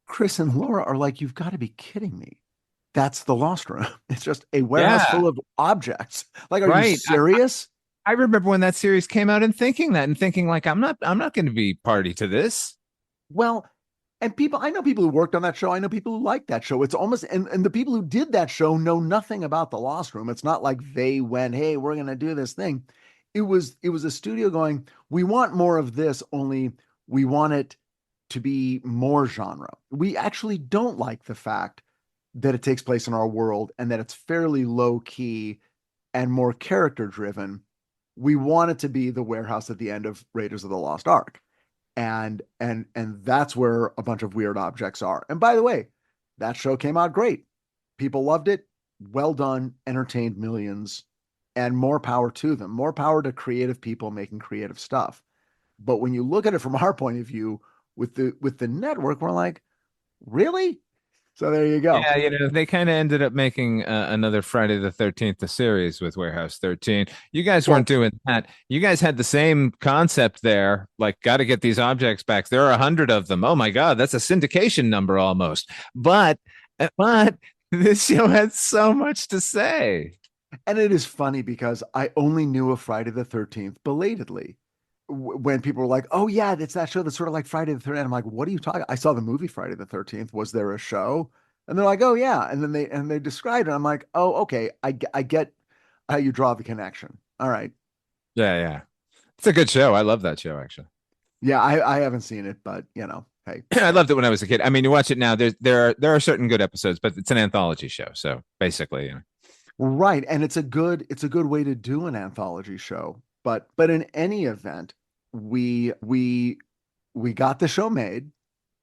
Chris and Laura are like, you've got to be kidding me. That's the Lost Room. It's just a warehouse Yeah, full of objects. Like, are you right. serious? I remember when that series came out and thinking that and thinking like I'm not going to be party to this. Well, and I know people who worked on that show. I know people who like that show. It's almost, and the people who did that show know nothing about the Lost Room. It's not like they went, hey, we're going to do this thing. It was a studio going, we want more of this, only we want it to be more genre. We actually don't like the fact that it takes place in our world and that it's fairly low key and more character driven. We want it to be the warehouse at the end of Raiders of the Lost Ark, and that's where a bunch of weird objects are. And by the way, that show came out great. People loved it. Well done, entertained millions, and more power to them. More power to creative people making creative stuff. But when you look at it from our point of view with the network, we're like, really? So there you go. Yeah, they kind of ended up making another Friday the 13th the series with Warehouse 13. You guys weren't Well, doing that. You guys had the same concept there, like got to get these objects back. There are 100 of them. Oh my God, that's a syndication number almost. But this show had so much to say. and it is funny because I only knew of Friday the 13th belatedly. When people were like, "Oh yeah, it's that show that's sort of like Friday the 13th." I'm like, "What are you talking?" I saw the movie Friday the 13th. Was there a show? And they're like, "Oh yeah," and then they described it. I'm like, "Oh okay, I get how you draw the connection. All right, Yeah, yeah. It's a good show. I love that show actually. yeah, I haven't seen it, but hey, I loved it when I was a kid. I mean, you watch it now, there are certain good episodes, but it's an anthology show. So basically, right." And it's a good way to do an anthology show. But in any event, we got the show made.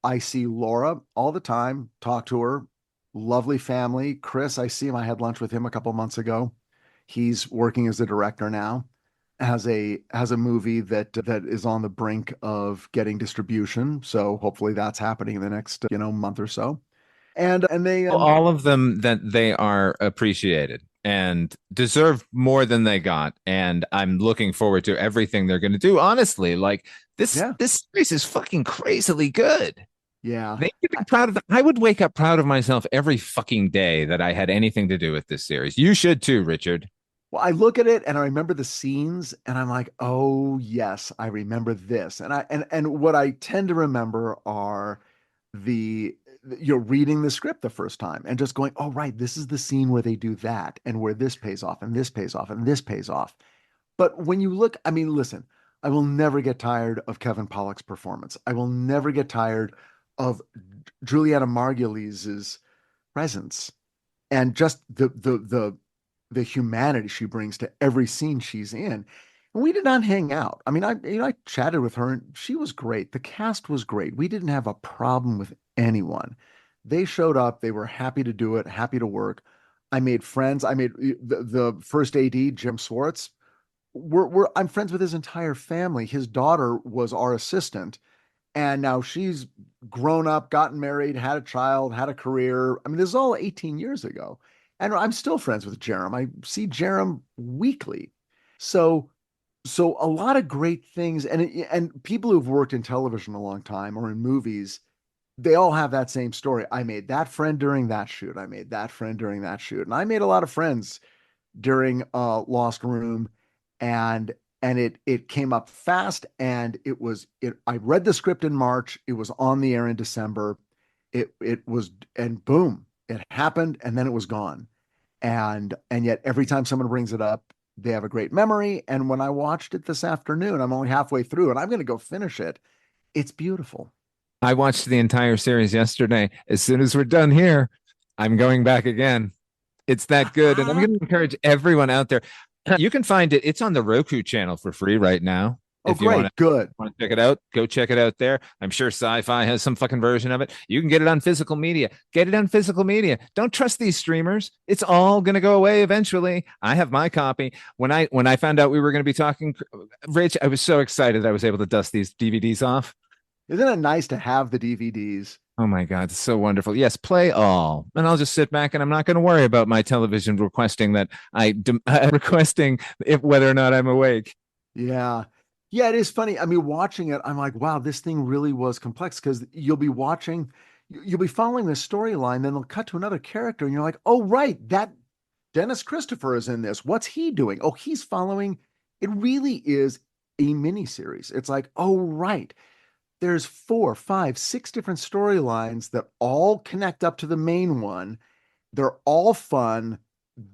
I see Laura all the time, talk to her, lovely family. Chris, I see him. I had lunch with him a couple months ago. He's working as a director now, has a movie that is on the brink of getting distribution. So hopefully that's happening in the next month or so. And they all of them that they are appreciated and deserve more than they got. And I'm looking forward to everything they're going to do. Honestly, like this, yeah, this series is fucking crazily good. yeah. They should be proud of I would wake up proud of myself every fucking day that I had anything to do with this series. You should too, Richard. Well, I look at it and I remember the scenes and I'm like, oh yes, I remember this. And what I tend to remember are the you're reading the script the first time and just going, oh right, this is the scene where they do that and where this pays off and this pays off and this pays off. But when you look, I mean, listen, I will never get tired of Kevin Pollak's performance. I will never get tired of Juliana Margulies' presence and just the humanity she brings to every scene she's in. And we did not hang out. I mean, I chatted with her and she was great. The cast was great. We didn't have a problem with anyone. They showed up. They were happy to do it, happy to work. I made friends. I made the first AD, Jim Swartz. I'm friends with his entire family. His daughter was our assistant, and now she's grown up, gotten married, had a child, had a career. I mean, this is all 18 years ago. And I'm still friends with Jerem. I see Jerem weekly. So a lot of great things, and people who've worked in television a long time or in movies, they all have that same story. I made that friend during that shoot. I made that friend during that shoot. And I made a lot of friends during Lost Room, and it came up fast, and I read the script in March. It was on the air in December. It was, and boom, it happened, and then it was gone. And yet every time someone brings it up, they have a great memory. And when I watched it this afternoon, I'm only halfway through, and I'm going to go finish it. It's beautiful. I watched the entire series yesterday. As soon as we're done here, I'm going back again. It's that good. And I'm going to encourage everyone out there. You can find it. It's on the Roku channel for free right now. Oh, if you great. Good. Want to check it out, go check it out there. I'm sure Sci-Fi has some fucking version of it. You can get it on physical media. Get it on physical media. Don't trust these streamers. It's all going to go away eventually. I have my copy. When I found out we were going to be talking, Rich, I was so excited I was able to dust these DVDs off. Isn't it nice to have the DVDs? Oh my God, it's so wonderful. Yes, play all. And I'll just sit back and I'm not going to worry about my television requesting that requesting whether or not I'm awake. Yeah. Yeah, it is funny. I mean, watching it, I'm like, wow, this thing really was complex, because you'll be following the storyline, then they'll cut to another character and you're like, oh, right, that Dennis Christopher is in this. What's he doing? Oh, he's following. It really is a miniseries. It's like, oh, right. There's 4, 5, 6 different storylines that all connect up to the main one. They're all fun.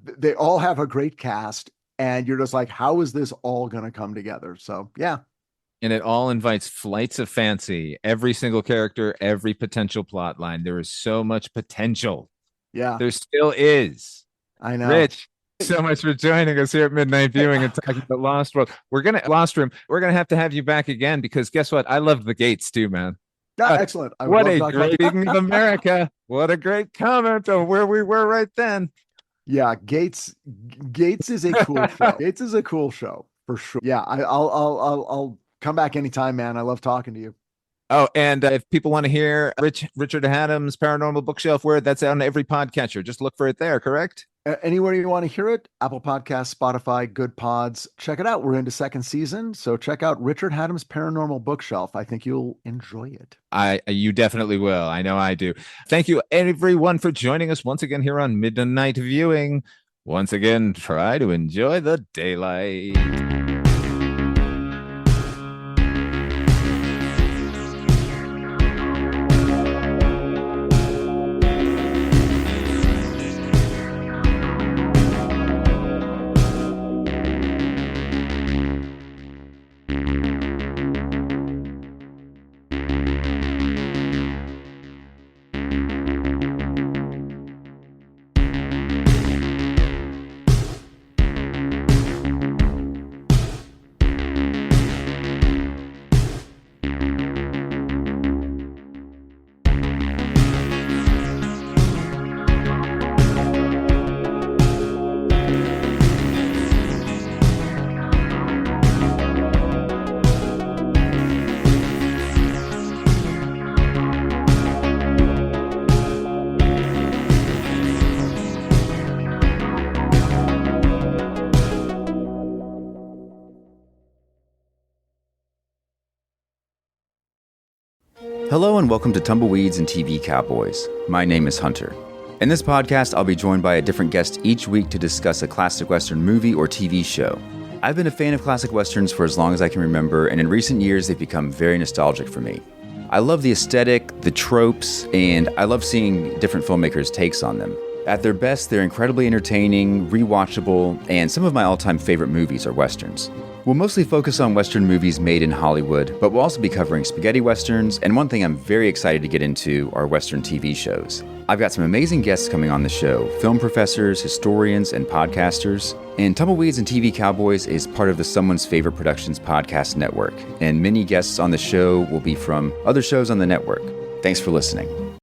They all have a great cast. And you're just like, how is this all going to come together? So, yeah. And it all invites flights of fancy. Every single character, every potential plot line. There is so much potential. Yeah. There still is. I know. Rich, so much for joining us here at Midnight Viewing and talking about Lost Room. We're going to have you back again, because guess what? I love the Gates too, man. Excellent. What a great Speaking of America. What a great comment on where we were right then. Yeah, Gates is a cool show. Gates is a cool show for sure. Yeah, I'll come back anytime, man. I love talking to you. Oh, and if people want to hear Richard Hatem's Paranormal Bookshelf, where that's on every podcatcher, just look for it there, correct? Anywhere you want to hear it, Apple Podcasts, Spotify, Good Pods. Check it out. We're into second season, so check out Richard Hatem's Paranormal Bookshelf. I think you'll enjoy it. You definitely will. I know I do. Thank you, everyone, for joining us once again here on Midnight Viewing. Once again, try to enjoy the daylight. Hello and welcome to Tumbleweeds and TV Cowboys. My name is Hunter. In this podcast, I'll be joined by a different guest each week to discuss a classic Western movie or TV show. I've been a fan of classic Westerns for as long as I can remember, and in recent years, they've become very nostalgic for me. I love the aesthetic, the tropes, and I love seeing different filmmakers' takes on them. At their best, they're incredibly entertaining, rewatchable, and some of my all-time favorite movies are Westerns. We'll mostly focus on Western movies made in Hollywood, but we'll also be covering spaghetti Westerns, and one thing I'm very excited to get into are Western TV shows. I've got some amazing guests coming on the show, film professors, historians, and podcasters. And Tumbleweeds and TV Cowboys is part of the Someone's Favorite Productions podcast network, and many guests on the show will be from other shows on the network. Thanks for listening.